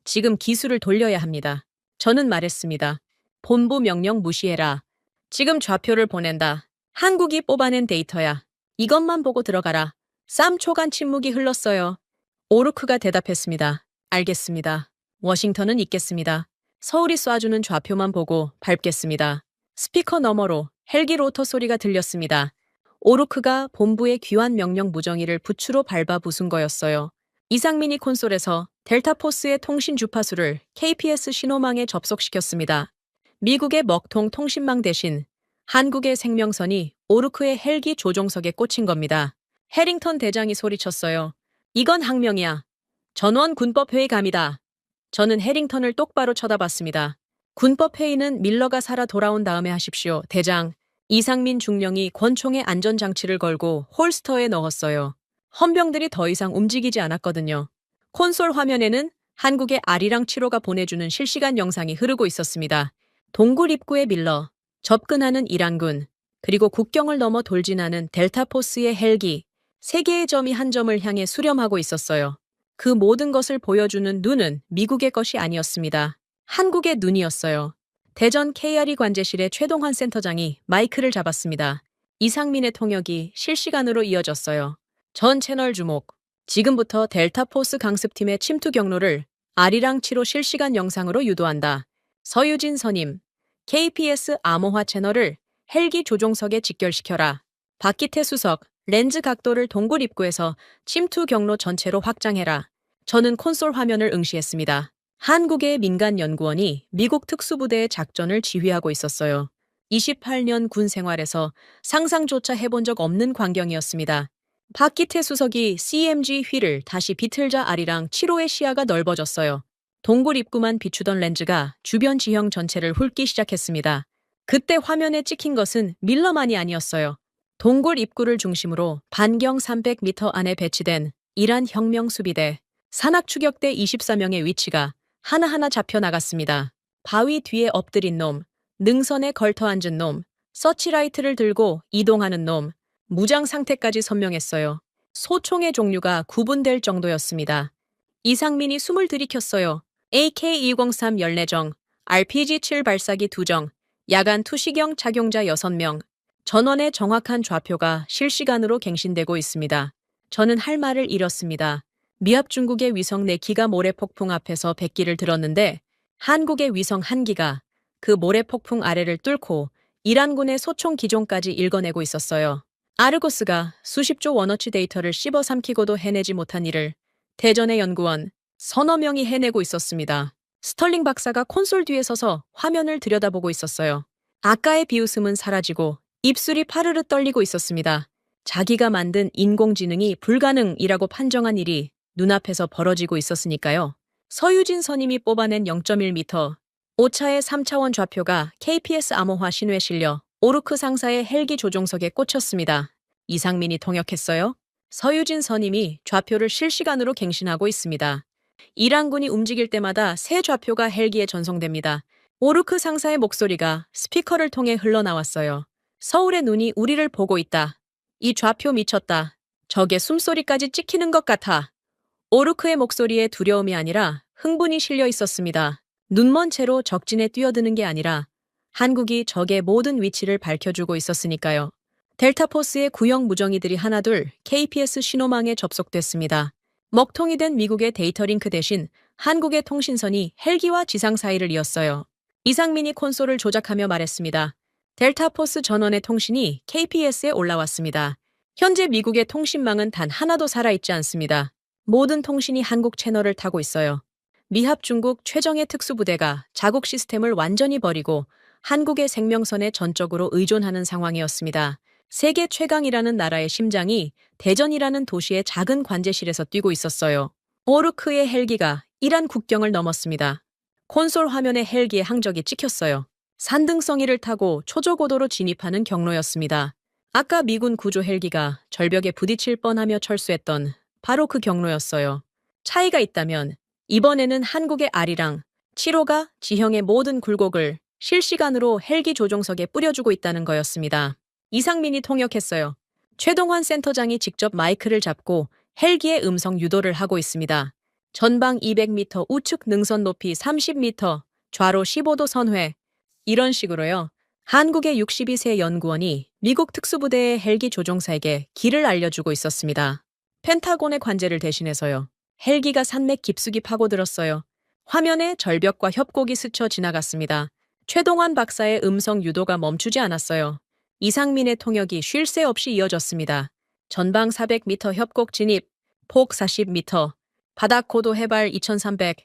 지금 기술을 돌려야 합니다. 저는 말했습니다. 본부 명령 무시해라. 지금 좌표를 보낸다. 한국이 뽑아낸 데이터야. 이것만 보고 들어가라. 3초간 침묵이 흘렀어요. 오루크가 대답했습니다. 알겠습니다. 워싱턴은 있겠습니다. 서울이 쏴주는 좌표만 보고 밟겠습니다. 스피커 너머로 헬기 로터 소리가 들렸습니다. 오루크가 본부의 귀환 명령 무정의를 부추로 밟아 부순 거였어요. 이상민이 콘솔에서 델타포스의 통신 주파수를 KPS 신호망에 접속시켰습니다. 미국의 먹통 통신망 대신 한국의 생명선이 오루크의 헬기 조종석에 꽂힌 겁니다. 해링턴 대장이 소리쳤어요. 이건 항명이야. 전원 군법회의 감이다. 저는 해링턴을 똑바로 쳐다봤습니다. 군법회의는 밀러가 살아 돌아온 다음에 하십시오, 대장. 이상민 중령이 권총에 안전장치를 걸고 홀스터에 넣었어요. 헌병들이 더 이상 움직이지 않았거든요. 콘솔 화면에는 한국의 아리랑 7호가 보내주는 실시간 영상이 흐르고 있었습니다. 동굴 입구에 밀러 접근하는 이란군, 그리고 국경을 넘어 돌진하는 델타포스의 헬기, 세 개의 점이 한 점을 향해 수렴하고 있었어요. 그 모든 것을 보여주는 눈은 미국의 것이 아니었습니다. 한국의 눈이었어요. 대전 KRE 관제실의 최동환 센터장이 마이크를 잡았습니다. 이상민의 통역이 실시간으로 이어졌어요. 전 채널 주목. 지금부터 델타포스 강습팀의 침투 경로를 아리랑 7호 실시간 영상으로 유도한다. 서유진 선임. KPS 암호화 채널을 헬기 조종석에 직결시켜라. 박기태 수석. 렌즈 각도를 동굴 입구에서 침투 경로 전체로 확장해라. 저는 콘솔 화면을 응시했습니다. 한국의 민간 연구원이 미국 특수부대의 작전을 지휘하고 있었어요. 28년 군 생활에서 상상조차 해본 적 없는 광경이었습니다. 박기태 수석이 CMG 휠을 다시 비틀자 아리랑 7호의 시야가 넓어졌어요. 동굴 입구만 비추던 렌즈가 주변 지형 전체를 훑기 시작했습니다. 그때 화면에 찍힌 것은 밀러만이 아니었어요. 동굴 입구를 중심으로 반경 300m 안에 배치된 이란 혁명수비대, 산악추격대 24명의 위치가 하나하나 잡혀 나갔습니다. 바위 뒤에 엎드린 놈, 능선에 걸터 앉은 놈, 서치라이트를 들고 이동하는 놈, 무장 상태까지 선명했어요. 소총의 종류가 구분될 정도였습니다. 이상민이 숨을 들이켰어요. AK-203 14정, RPG-7 발사기 2정, 야간 투시경 착용자 6명, 전원의 정확한 좌표가 실시간으로 갱신되고 있습니다. 저는 할 말을 잃었습니다. 미합 중국의 위성 4기가 모래폭풍 앞에서 백기를 들었는데 한국의 위성 1기가 그 모래폭풍 아래를 뚫고 이란군의 소총 기종까지 읽어내고 있었어요. 아르고스가 수십조 원어치 데이터를 씹어 삼키고도 해내지 못한 일을 대전의 연구원 서너 명이 해내고 있었습니다. 스털링 박사가 콘솔 뒤에 서서 화면을 들여다보고 있었어요. 아까의 비웃음은 사라지고 입술이 파르르 떨리고 있었습니다. 자기가 만든 인공지능이 불가능이라고 판정한 일이 눈앞에서 벌어지고 있었으니까요. 서유진 선임이 뽑아낸 0.1m, 오차의 3차원 좌표가 KPS 암호화 신호에 실려 오르크 상사의 헬기 조종석에 꽂혔습니다. 이상민이 통역했어요. 서유진 선임이 좌표를 실시간으로 갱신하고 있습니다. 이란군이 움직일 때마다 새 좌표가 헬기에 전송됩니다. 오르크 상사의 목소리가 스피커를 통해 흘러나왔어요. 서울의 눈이 우리를 보고 있다. 이 좌표 미쳤다. 적의 숨소리까지 찍히는 것 같아. 오르크의 목소리에 두려움이 아니라 흥분이 실려 있었습니다. 눈먼 채로 적진에 뛰어드는 게 아니라 한국이 적의 모든 위치를 밝혀주고 있었으니까요. 델타포스의 구형 무정이들이 하나둘 KPS 신호망에 접속됐습니다. 먹통이 된 미국의 데이터링크 대신 한국의 통신선이 헬기와 지상 사이를 이었어요. 이상민이 콘솔을 조작하며 말했습니다. 델타포스 전원의 통신이 KPS에 올라왔습니다. 현재 미국의 통신망은 단 하나도 살아있지 않습니다. 모든 통신이 한국 채널을 타고 있어요. 미합 중국 최정예 특수부대가 자국 시스템을 완전히 버리고 한국의 생명선에 전적으로 의존하는 상황이었습니다. 세계 최강이라는 나라의 심장이 대전이라는 도시의 작은 관제실에서 뛰고 있었어요. 오르크의 헬기가 이란 국경을 넘었습니다. 콘솔 화면에 헬기의 항적이 찍혔어요. 산등성이를 타고 초저고도로 진입하는 경로였습니다. 아까 미군 구조 헬기가 절벽에 부딪힐 뻔하며 철수했던 바로 그 경로였어요. 차이가 있다면 이번에는 한국의 아리랑 7호가 지형의 모든 굴곡을 실시간으로 헬기 조종석에 뿌려주고 있다는 거였습니다. 이상민이 통역했어요. 최동환 센터장이 직접 마이크를 잡고 헬기의 음성 유도를 하고 있습니다. 전방 200m, 우측 능선 높이 30m, 좌로 15도 선회. 이런 식으로요. 한국의 62세 연구원이 미국 특수부대의 헬기 조종사에게 길을 알려주고 있었습니다. 펜타곤의 관제를 대신해서요. 헬기가 산맥 깊숙이 파고들었어요. 화면에 절벽과 협곡이 스쳐 지나갔습니다. 최동환 박사의 음성 유도가 멈추지 않았어요. 이상민의 통역이 쉴 새 없이 이어졌습니다. 전방 400m 협곡 진입, 폭 40m, 바닥 고도 해발 2300,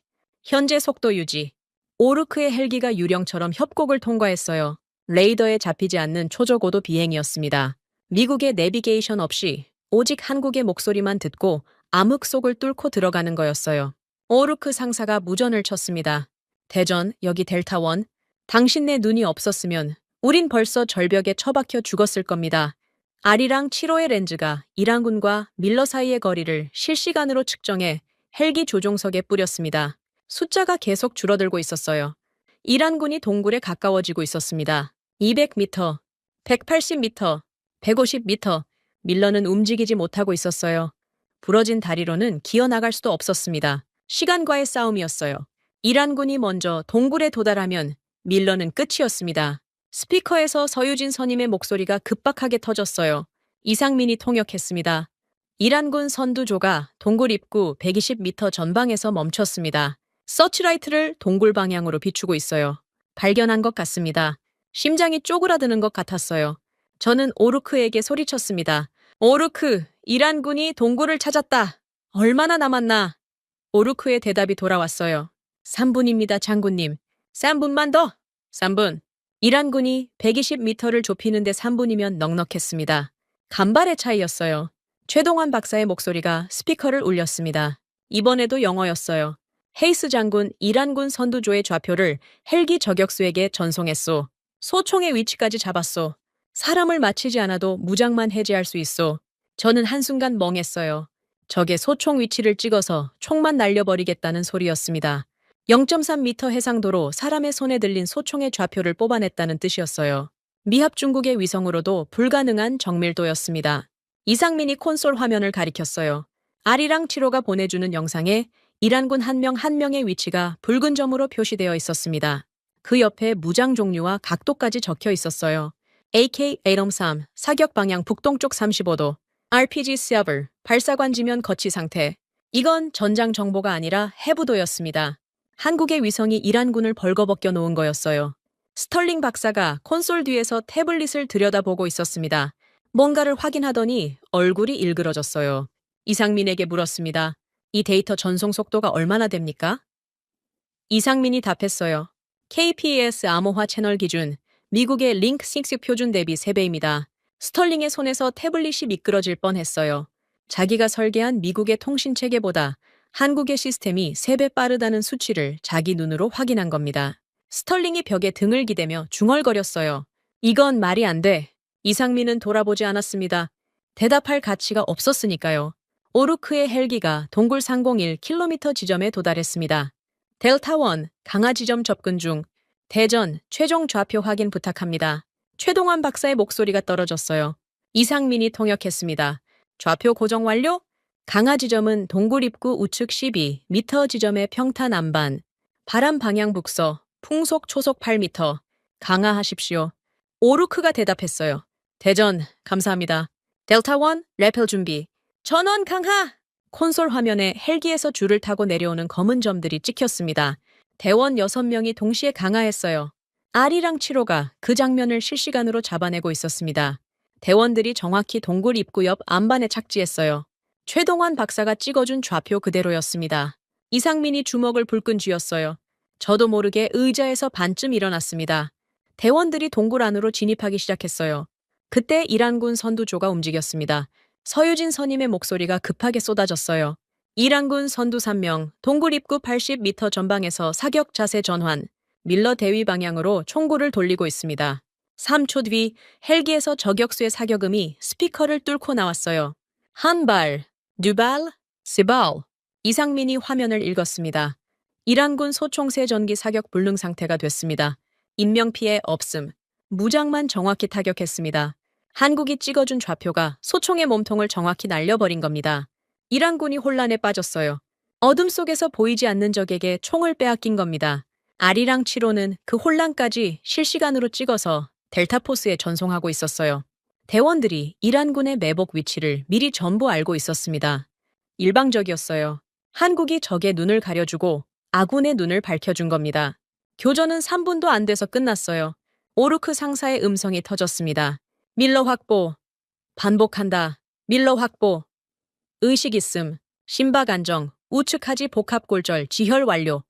현재 속도 유지. 오르크의 헬기가 유령처럼 협곡을 통과했어요. 레이더에 잡히지 않는 초저고도 비행이었습니다. 미국의 내비게이션 없이 오직 한국의 목소리만 듣고 암흑 속을 뚫고 들어가는 거였어요. 오르크 상사가 무전을 쳤습니다. 대전, 여기 델타1. 당신네 눈이 없었으면 우린 벌써 절벽에 처박혀 죽었을 겁니다. 아리랑 7호의 렌즈가 이란군과 밀러 사이의 거리를 실시간으로 측정해 헬기 조종석에 뿌렸습니다. 숫자가 계속 줄어들고 있었어요. 이란군이 동굴에 가까워지고 있었습니다. 200m, 180m, 150m. 밀러는 움직이지 못하고 있었어요. 부러진 다리로는 기어나갈 수도 없었습니다. 시간과의 싸움이었어요. 이란군이 먼저 동굴에 도달하면 밀러는 끝이었습니다. 스피커에서 서유진 선임의 목소리가 급박하게 터졌어요. 이상민이 통역했습니다. 이란군 선두조가 동굴 입구 120m 전방에서 멈췄습니다. 서치라이트를 동굴 방향으로 비추고 있어요. 발견한 것 같습니다. 심장이 쪼그라드는 것 같았어요. 저는 오르크에게 소리쳤습니다. 오르크, 이란군이 동굴을 찾았다. 얼마나 남았나? 오르크의 대답이 돌아왔어요. 3분입니다, 장군님. 3분만 더. 3분. 이란군이 120m를 좁히는데 3분이면 넉넉했습니다. 간발의 차이였어요. 최동환 박사의 목소리가 스피커를 울렸습니다. 이번에도 영어였어요. 헤이스 장군, 이란군 선두조의 좌표를 헬기 저격수에게 전송했소. 소총의 위치까지 잡았소. 사람을 맞히지 않아도 무장만 해제할 수 있소. 저는 한순간 멍했어요. 적의 소총 위치를 찍어서 총만 날려버리겠다는 소리였습니다. 0.3m 해상도로 사람의 손에 들린 소총의 좌표를 뽑아냈다는 뜻이었어요. 미합 중국의 위성으로도 불가능한 정밀도였습니다. 이상민이 콘솔 화면을 가리켰어요. 아리랑 7호가 보내주는 영상에 이란군 한 명 한 명의 위치가 붉은 점으로 표시되어 있었습니다. 그 옆에 무장 종류와 각도까지 적혀 있었어요. AK-803, 사격 방향 북동쪽 35도, RPG-7, 발사관 지면 거치 상태. 이건 전장 정보가 아니라 해부도였습니다. 한국의 위성이 이란군을 벌거벗겨 놓은 거였어요. 스털링 박사가 콘솔 뒤에서 태블릿을 들여다보고 있었습니다. 뭔가를 확인하더니 얼굴이 일그러졌어요. 이상민에게 물었습니다. 이 데이터 전송 속도가 얼마나 됩니까? 이상민이 답했어요. KPAS 암호화 채널 기준, 미국의 링크 6 표준 대비 3배입니다. 스털링의 손에서 태블릿이 미끄러질 뻔했어요. 자기가 설계한 미국의 통신체계보다 한국의 시스템이 3배 빠르다는 수치를 자기 눈으로 확인한 겁니다. 스털링이 벽에 등을 기대며 중얼거렸어요. 이건 말이 안 돼. 이상민은 돌아보지 않았습니다. 대답할 가치가 없었으니까요. 오르크의 헬기가 동굴 301km 지점에 도달했습니다. 델타1, 강화 지점 접근 중. 대전, 최종 좌표 확인 부탁합니다. 최동환 박사의 목소리가 떨어졌어요. 이상민이 통역했습니다. 좌표 고정 완료? 강화 지점은 동굴 입구 우측 12m 지점의 평탄 안반. 바람 방향 북서, 풍속 초속 8m. 강화하십시오. 오르크가 대답했어요. 대전, 감사합니다. 델타1, 레펠 준비. 전원 강화! 콘솔 화면에 헬기에서 줄을 타고 내려오는 검은 점들이 찍혔습니다. 대원 6명이 동시에 강화했어요. 아리랑 7호가 그 장면을 실시간으로 잡아내고 있었습니다. 대원들이 정확히 동굴 입구 옆 안반에 착지했어요. 최동환 박사가 찍어준 좌표 그대로였습니다. 이상민이 주먹을 불끈 쥐었어요. 저도 모르게 의자에서 반쯤 일어났습니다. 대원들이 동굴 안으로 진입하기 시작했어요. 그때 이란군 선두조가 움직였습니다. 서유진 선임의 목소리가 급하게 쏟아졌어요. 이란군 선두 3명, 동굴 입구 80m 전방에서 사격 자세 전환, 밀러 대위 방향으로 총구를 돌리고 있습니다. 3초 뒤 헬기에서 저격수의 사격음이 스피커를 뚫고 나왔어요. 한 발, 두 발, 세 발. 이상민이 화면을 읽었습니다. 이란군 소총세 전기 사격 불능 상태가 됐습니다. 인명피해 없음. 무장만 정확히 타격했습니다. 한국이 찍어준 좌표가 소총의 몸통을 정확히 날려버린 겁니다. 이란군이 혼란에 빠졌어요. 어둠 속에서 보이지 않는 적에게 총을 빼앗긴 겁니다. 아리랑 7호는 그 혼란까지 실시간으로 찍어서 델타포스에 전송하고 있었어요. 대원들이 이란군의 매복 위치를 미리 전부 알고 있었습니다. 일방적이었어요. 한국이 적의 눈을 가려주고 아군의 눈을 밝혀준 겁니다. 교전은 3분도 안 돼서 끝났어요. 오르크 상사의 음성이 터졌습니다. 밀러 확보. 반복한다. 밀러 확보. 의식 있음. 심박 안정. 우측 하지 복합 골절 지혈 완료.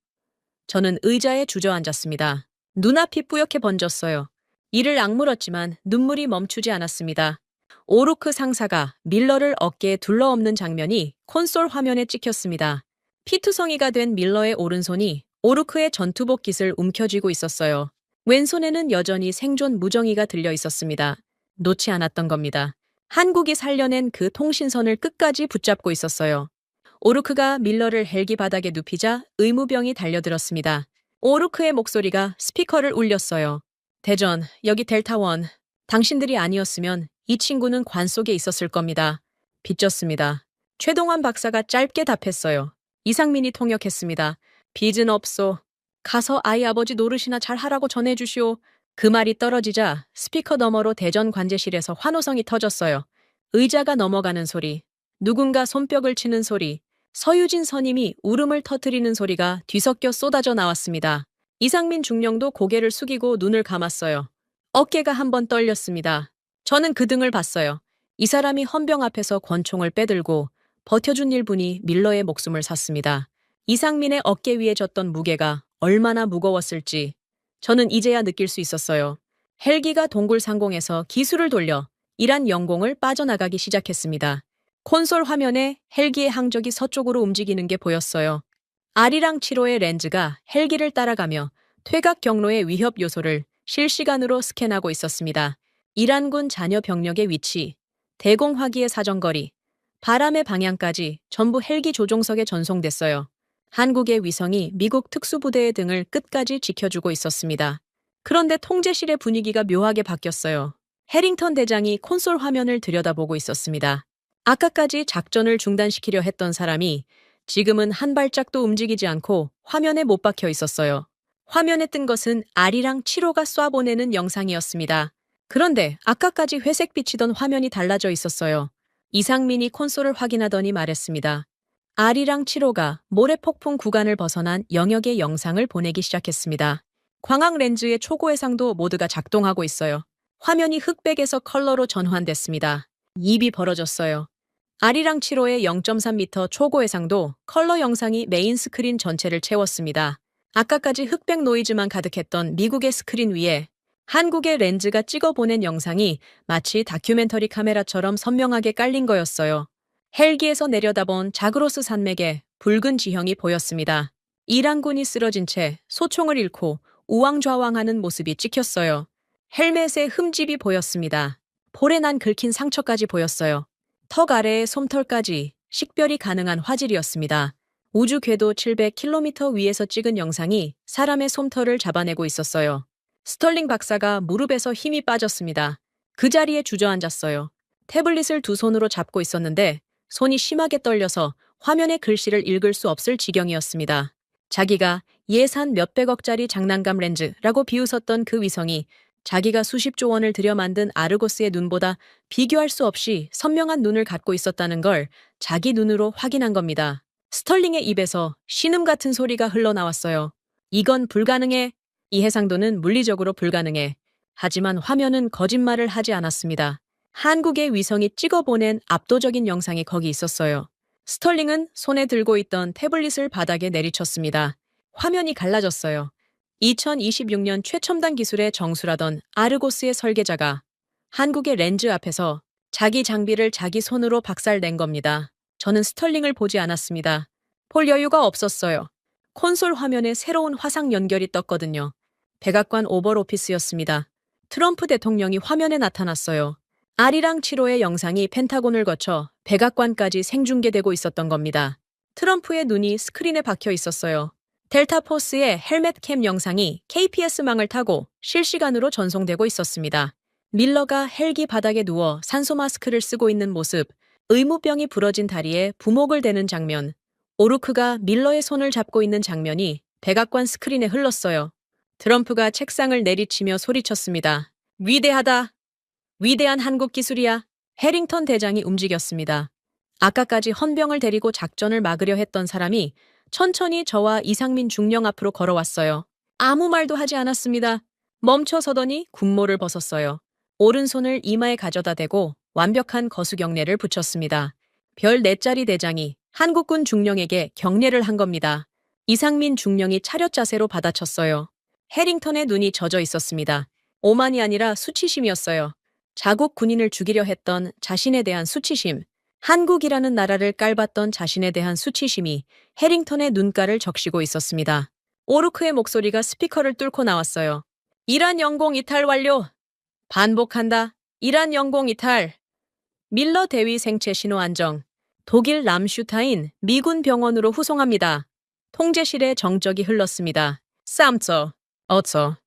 저는 의자에 주저앉았습니다. 눈앞이 뿌옇게 번졌어요. 이를 악물었지만 눈물이 멈추지 않았습니다. 오르크 상사가 밀러를 어깨에 둘러엎는 장면이 콘솔 화면에 찍혔습니다. 피투성이가 된 밀러의 오른손이 오르크의 전투복 깃을 움켜쥐고 있었어요. 왼손에는 여전히 생존 무정의가 들려 있었습니다. 놓지 않았던 겁니다. 한국이 살려낸 그 통신선을 끝까지 붙잡고 있었어요. 오루크가 밀러를 헬기 바닥에 눕히자 의무병이 달려들었습니다. 오루크의 목소리가 스피커를 울렸어요. 대전, 여기 델타원. 당신들이 아니었으면 이 친구는 관 속에 있었을 겁니다. 빚졌습니다. 최동환 박사가 짧게 답했어요. 이상민이 통역했습니다. 빚은 없소. 가서 아이 아버지 노릇이나 잘 하라고 전해주시오. 그 말이 떨어지자 스피커 너머로 대전 관제실에서 환호성이 터졌어요. 의자가 넘어가는 소리, 누군가 손뼉을 치는 소리, 서유진 선임이 울음을 터뜨리는 소리가 뒤섞여 쏟아져 나왔습니다. 이상민 중령도 고개를 숙이고 눈을 감았어요. 어깨가 한번 떨렸습니다. 저는 그 등을 봤어요. 이 사람이 헌병 앞에서 권총을 빼들고 버텨준 일분이 밀러의 목숨을 샀습니다. 이상민의 어깨 위에 졌던 무게가 얼마나 무거웠을지 저는 이제야 느낄 수 있었어요. 헬기가 동굴 상공에서 기술을 돌려 이란 영공을 빠져나가기 시작했습니다. 콘솔 화면에 헬기의 항적이 서쪽으로 움직이는 게 보였어요. 아리랑 7호의 렌즈가 헬기를 따라가며 퇴각 경로의 위협 요소를 실시간으로 스캔하고 있었습니다. 이란군 잔여 병력의 위치, 대공 화기의 사정거리, 바람의 방향까지 전부 헬기 조종석에 전송됐어요. 한국의 위성이 미국 특수부대의 등을 끝까지 지켜주고 있었습니다. 그런데 통제실의 분위기가 묘하게 바뀌었어요. 해링턴 대장이 콘솔 화면을 들여다보고 있었습니다. 아까까지 작전을 중단시키려 했던 사람이 지금은 한 발짝도 움직이지 않고 화면에 못 박혀 있었어요. 화면에 뜬 것은 아리랑 7호가 쏴보내는 영상이었습니다. 그런데 아까까지 회색빛이던 화면이 달라져 있었어요. 이상민이 콘솔을 확인하더니 말했습니다. 아리랑 7호가 모래폭풍 구간을 벗어난 영역의 영상을 보내기 시작했습니다. 광학 렌즈의 초고해상도 모두가 작동하고 있어요. 화면이 흑백에서 컬러로 전환됐습니다. 입이 벌어졌어요. 아리랑 7호의 0.3m 초고해상도 컬러 영상이 메인 스크린 전체를 채웠습니다. 아까까지 흑백 노이즈만 가득했던 미국의 스크린 위에 한국의 렌즈가 찍어보낸 영상이 마치 다큐멘터리 카메라처럼 선명하게 깔린 거였어요. 헬기에서 내려다본 자그로스 산맥에 붉은 지형이 보였습니다. 이란군이 쓰러진 채 소총을 잃고 우왕좌왕하는 모습이 찍혔어요. 헬멧에 흠집이 보였습니다. 볼에 난 긁힌 상처까지 보였어요. 턱 아래의 솜털까지 식별이 가능한 화질이었습니다. 우주 궤도 700km 위에서 찍은 영상이 사람의 솜털을 잡아내고 있었어요. 스털링 박사가 무릎에서 힘이 빠졌습니다. 그 자리에 주저앉았어요. 태블릿을 두 손으로 잡고 있었는데 손이 심하게 떨려서 화면의 글씨를 읽을 수 없을 지경이었습니다. 자기가 예산 몇백억짜리 장난감 렌즈라고 비웃었던 그 위성이 자기가 수십조 원을 들여 만든 아르고스의 눈보다 비교할 수 없이 선명한 눈을 갖고 있었다는 걸 자기 눈으로 확인한 겁니다. 스털링의 입에서 신음 같은 소리가 흘러나왔어요. 이건 불가능해. 이 해상도는 물리적으로 불가능해. 하지만 화면은 거짓말을 하지 않았습니다. 한국의 위성이 찍어보낸 압도적인 영상이 거기 있었어요. 스털링은 손에 들고 있던 태블릿을 바닥에 내리쳤습니다. 화면이 갈라졌어요. 2026년 최첨단 기술의 정수라던 아르고스의 설계자가 한국의 렌즈 앞에서 자기 장비를 자기 손으로 박살낸 겁니다. 저는 스털링을 보지 않았습니다. 볼 여유가 없었어요. 콘솔 화면에 새로운 화상 연결이 떴거든요. 백악관 오버오피스였습니다. 트럼프 대통령이 화면에 나타났어요. 아리랑 7호의 영상이 펜타곤을 거쳐 백악관까지 생중계되고 있었던 겁니다. 트럼프의 눈이 스크린에 박혀 있었어요. 델타포스의 헬멧 캠 영상이 KPS망을 타고 실시간으로 전송되고 있었습니다. 밀러가 헬기 바닥에 누워 산소 마스크를 쓰고 있는 모습, 의무병이 부러진 다리에 부목을 대는 장면, 오루크가 밀러의 손을 잡고 있는 장면이 백악관 스크린에 흘렀어요. 트럼프가 책상을 내리치며 소리쳤습니다. 위대하다. 위대한 한국 기술이야. 해링턴 대장이 움직였습니다. 아까까지 헌병을 데리고 작전을 막으려 했던 사람이 천천히 저와 이상민 중령 앞으로 걸어왔어요. 아무 말도 하지 않았습니다. 멈춰 서더니 군모를 벗었어요. 오른손을 이마에 가져다 대고 완벽한 거수 경례를 붙였습니다. 별 4짜리 대장이 한국군 중령에게 경례를 한 겁니다. 이상민 중령이 차렷 자세로 받아쳤어요. 해링턴의 눈이 젖어 있었습니다. 오만이 아니라 수치심이었어요. 자국 군인을 죽이려 했던 자신에 대한 수치심, 한국이라는 나라를 깔봤던 자신에 대한 수치심이 해링턴의 눈가를 적시고 있었습니다. 오루크의 목소리가 스피커를 뚫고 나왔어요. 이란 영공 이탈 완료. 반복한다. 이란 영공 이탈. 밀러 대위 생체 신호 안정. 독일 람슈타인 미군 병원으로 후송합니다. 통제실에 정적이 흘렀습니다. 쌈쩌, 어쩌.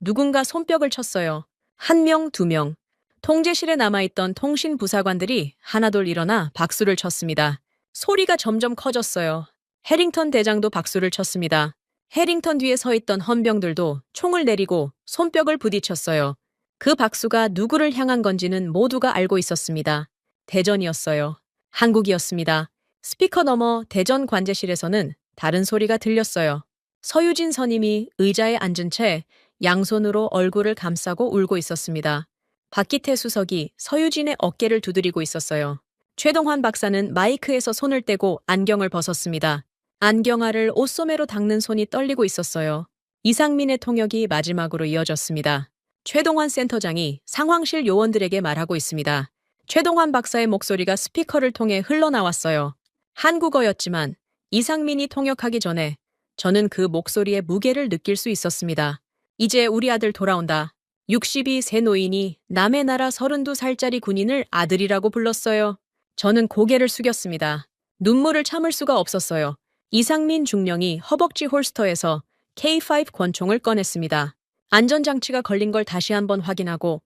누군가 손뼉을 쳤어요. 한 명, 두 명. 통제실에 남아있던 통신 부사관들이 하나둘 일어나 박수를 쳤습니다. 소리가 점점 커졌어요. 해링턴 대장도 박수를 쳤습니다. 해링턴 뒤에 서 있던 헌병들도 총을 내리고 손뼉을 부딪혔어요. 그 박수가 누구를 향한 건지는 모두가 알고 있었습니다. 대전이었어요. 한국이었습니다. 스피커 너머 대전 관제실에서는 다른 소리가 들렸어요. 서유진 선임이 의자에 앉은 채 양손으로 얼굴을 감싸고 울고 있었습니다. 박기태 수석이 서유진의 어깨를 두드리고 있었어요. 최동환 박사는 마이크에서 손을 떼고 안경을 벗었습니다. 안경알을 옷소매로 닦는 손이 떨리고 있었어요. 이상민의 통역이 마지막으로 이어졌습니다. 최동환 센터장이 상황실 요원들에게 말하고 있습니다. 최동환 박사의 목소리가 스피커를 통해 흘러나왔어요. 한국어였지만 이상민이 통역하기 전에 저는 그 목소리의 무게를 느낄 수 있었습니다. 이제 우리 아들 돌아온다. 62세 노인이 남의 나라 32살짜리 군인을 아들이라고 불렀어요. 저는 고개를 숙였습니다. 눈물을 참을 수가 없었어요. 이상민 중령이 허벅지 홀스터에서 K5 권총을 꺼냈습니다. 안전장치가 걸린 걸 다시 한번 확인하고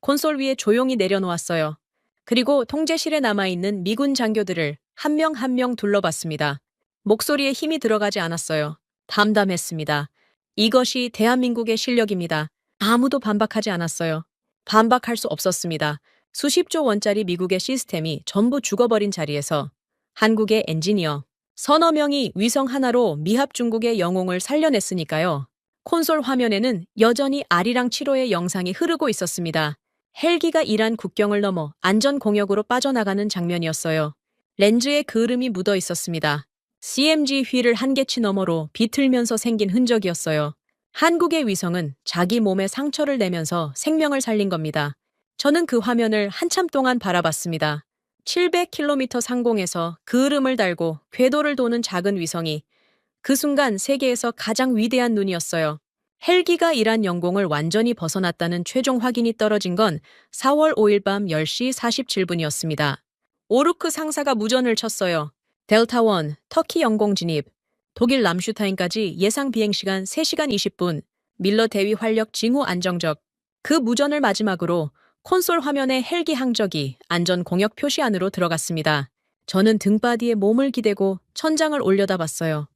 콘솔 위에 조용히 내려놓았어요. 그리고 통제실에 남아있는 미군 장교들을 한 명 한 명 둘러봤습니다. 목소리에 힘이 들어가지 않았어요. 담담했습니다. 이것이 대한민국의 실력입니다. 아무도 반박하지 않았어요. 반박할 수 없었습니다. 수십조 원짜리 미국의 시스템이 전부 죽어버린 자리에서 한국의 엔지니어 서너 명이 위성 하나로 미합 중국의 영웅을 살려냈으니까요. 콘솔 화면에는 여전히 아리랑 7호의 영상이 흐르고 있었습니다. 헬기가 이란 국경을 넘어 안전공역으로 빠져나가는 장면이었어요. 렌즈에 그을음이 묻어 있었습니다. CMG 휠을 한계치 너머로 비틀면서 생긴 흔적이었어요. 한국의 위성은 자기 몸에 상처를 내면서 생명을 살린 겁니다. 저는 그 화면을 한참 동안 바라봤습니다. 700km 상공에서 그을음을 달고 궤도를 도는 작은 위성이 그 순간 세계에서 가장 위대한 눈이었어요. 헬기가 이란 영공을 완전히 벗어났다는 최종 확인이 떨어진 건 4월 5일 밤 10시 47분이었습니다. 오루크 상사가 무전을 쳤어요. 델타1, 터키 영공 진입. 독일 람슈타인까지 예상 비행시간 3시간 20분. 밀러 대위 활력 징후 안정적. 그 무전을 마지막으로 콘솔 화면의 헬기 항적이 안전 공역 표시 안으로 들어갔습니다. 저는 등바디에 몸을 기대고 천장을 올려다봤어요.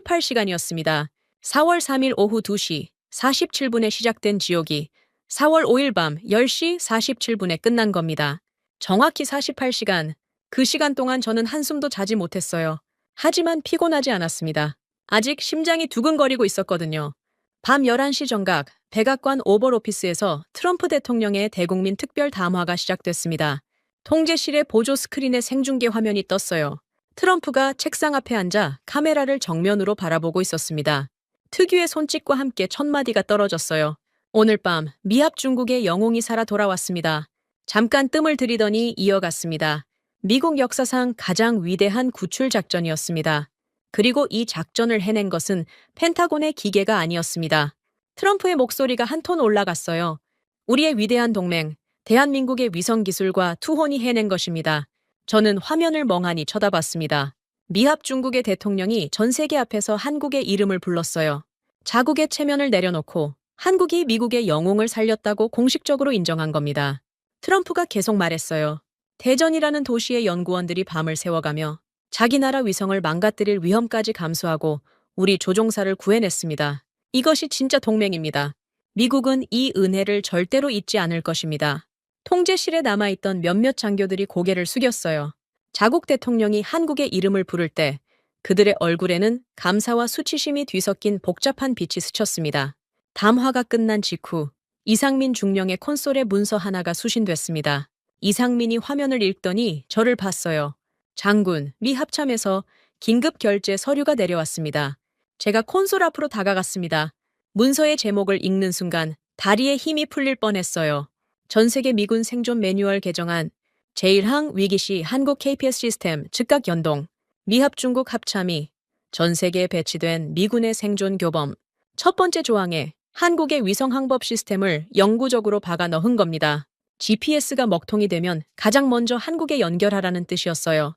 48시간이었습니다. 4월 3일 오후 2시 47분에 시작된 지옥이 4월 5일 밤 10시 47분에 끝난 겁니다. 정확히 48시간. 그 시간 동안 저는 한숨도 자지 못했어요. 하지만 피곤하지 않았습니다. 아직 심장이 두근거리고 있었거든요. 밤 11시 정각 백악관 오벌 오피스에서 트럼프 대통령의 대국민 특별 담화가 시작됐습니다. 통제실의 보조 스크린에 생중계 화면이 떴어요. 트럼프가 책상 앞에 앉아 카메라를 정면으로 바라보고 있었습니다. 특유의 손짓과 함께 첫 마디가 떨어졌어요. 오늘 밤 미합 중국의 영웅이 살아 돌아왔습니다. 잠깐 뜸을 들이더니 이어갔습니다. 미국 역사상 가장 위대한 구출 작전이었습니다. 그리고 이 작전을 해낸 것은 펜타곤의 기계가 아니었습니다. 트럼프의 목소리가 한 톤 올라갔어요. 우리의 위대한 동맹, 대한민국의 위성 기술과 투혼이 해낸 것입니다. 저는 화면을 멍하니 쳐다봤습니다. 미합 중국의 대통령이 전 세계 앞에서 한국의 이름을 불렀어요. 자국의 체면을 내려놓고 한국이 미국의 영웅을 살렸다고 공식적으로 인정한 겁니다. 트럼프가 계속 말했어요. 대전이라는 도시의 연구원들이 밤을 새워가며 자기 나라 위성을 망가뜨릴 위험까지 감수하고 우리 조종사를 구해냈습니다. 이것이 진짜 동맹입니다. 미국은 이 은혜를 절대로 잊지 않을 것입니다. 통제실에 남아있던 몇몇 장교들이 고개를 숙였어요. 자국 대통령이 한국의 이름을 부를 때 그들의 얼굴에는 감사와 수치심이 뒤섞인 복잡한 빛이 스쳤습니다. 담화가 끝난 직후 이상민 중령의 콘솔에 문서 하나가 수신됐습니다. 이상민이 화면을 읽더니 저를 봤어요. 장군, 미 합참에서 긴급 결제 서류가 내려왔습니다. 제가 콘솔 앞으로 다가갔습니다. 문서의 제목을 읽는 순간 다리에 힘이 풀릴 뻔했어요. 전 세계 미군 생존 매뉴얼 개정안, 제1항 위기시 한국 KPS 시스템 즉각 연동, 미합 중국 합참이 전 세계에 배치된 미군의 생존 교범. 첫 번째 조항에 한국의 위성 항법 시스템을 영구적으로 박아 넣은 겁니다. GPS가 먹통이 되면 가장 먼저 한국에 연결하라는 뜻이었어요.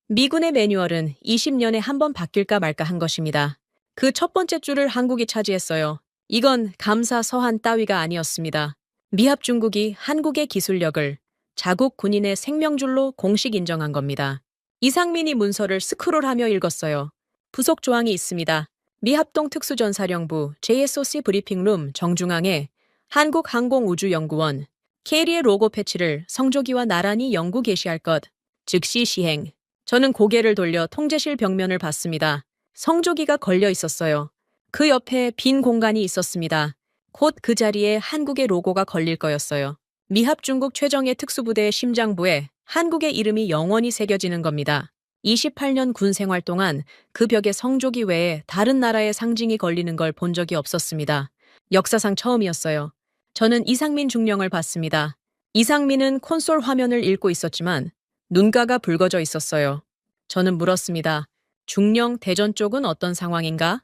미군의 매뉴얼은 20년에 한 번 바뀔까 말까 한 것입니다. 그 첫 번째 줄을 한국이 차지했어요. 이건 감사 서한 따위가 아니었습니다. 미합 중국이 한국의 기술력을 자국 군인의 생명줄로 공식 인정한 겁니다. 이상민이 문서를 스크롤하며 읽었어요. 부속 조항이 있습니다. 미합동 특수전사령부 JSOC 브리핑룸 정중앙에 한국항공우주연구원 KL의 로고 패치를 성조기와 나란히 영구 게시할 것. 즉시 시행. 저는 고개를 돌려 통제실 벽면을 봤습니다. 성조기가 걸려 있었어요. 그 옆에 빈 공간이 있었습니다. 곧 그 자리에 한국의 로고가 걸릴 거였어요. 미합 중국 최정예 특수부대의 심장부에 한국의 이름이 영원히 새겨지는 겁니다. 28년 군 생활 동안 그 벽에 성조기 외에 다른 나라의 상징이 걸리는 걸 본 적이 없었습니다. 역사상 처음이었어요. 저는 이상민 중령을 봤습니다. 이상민은 콘솔 화면을 읽고 있었지만 눈가가 붉어져 있었어요. 저는 물었습니다. 중령 대전 쪽은 어떤 상황인가?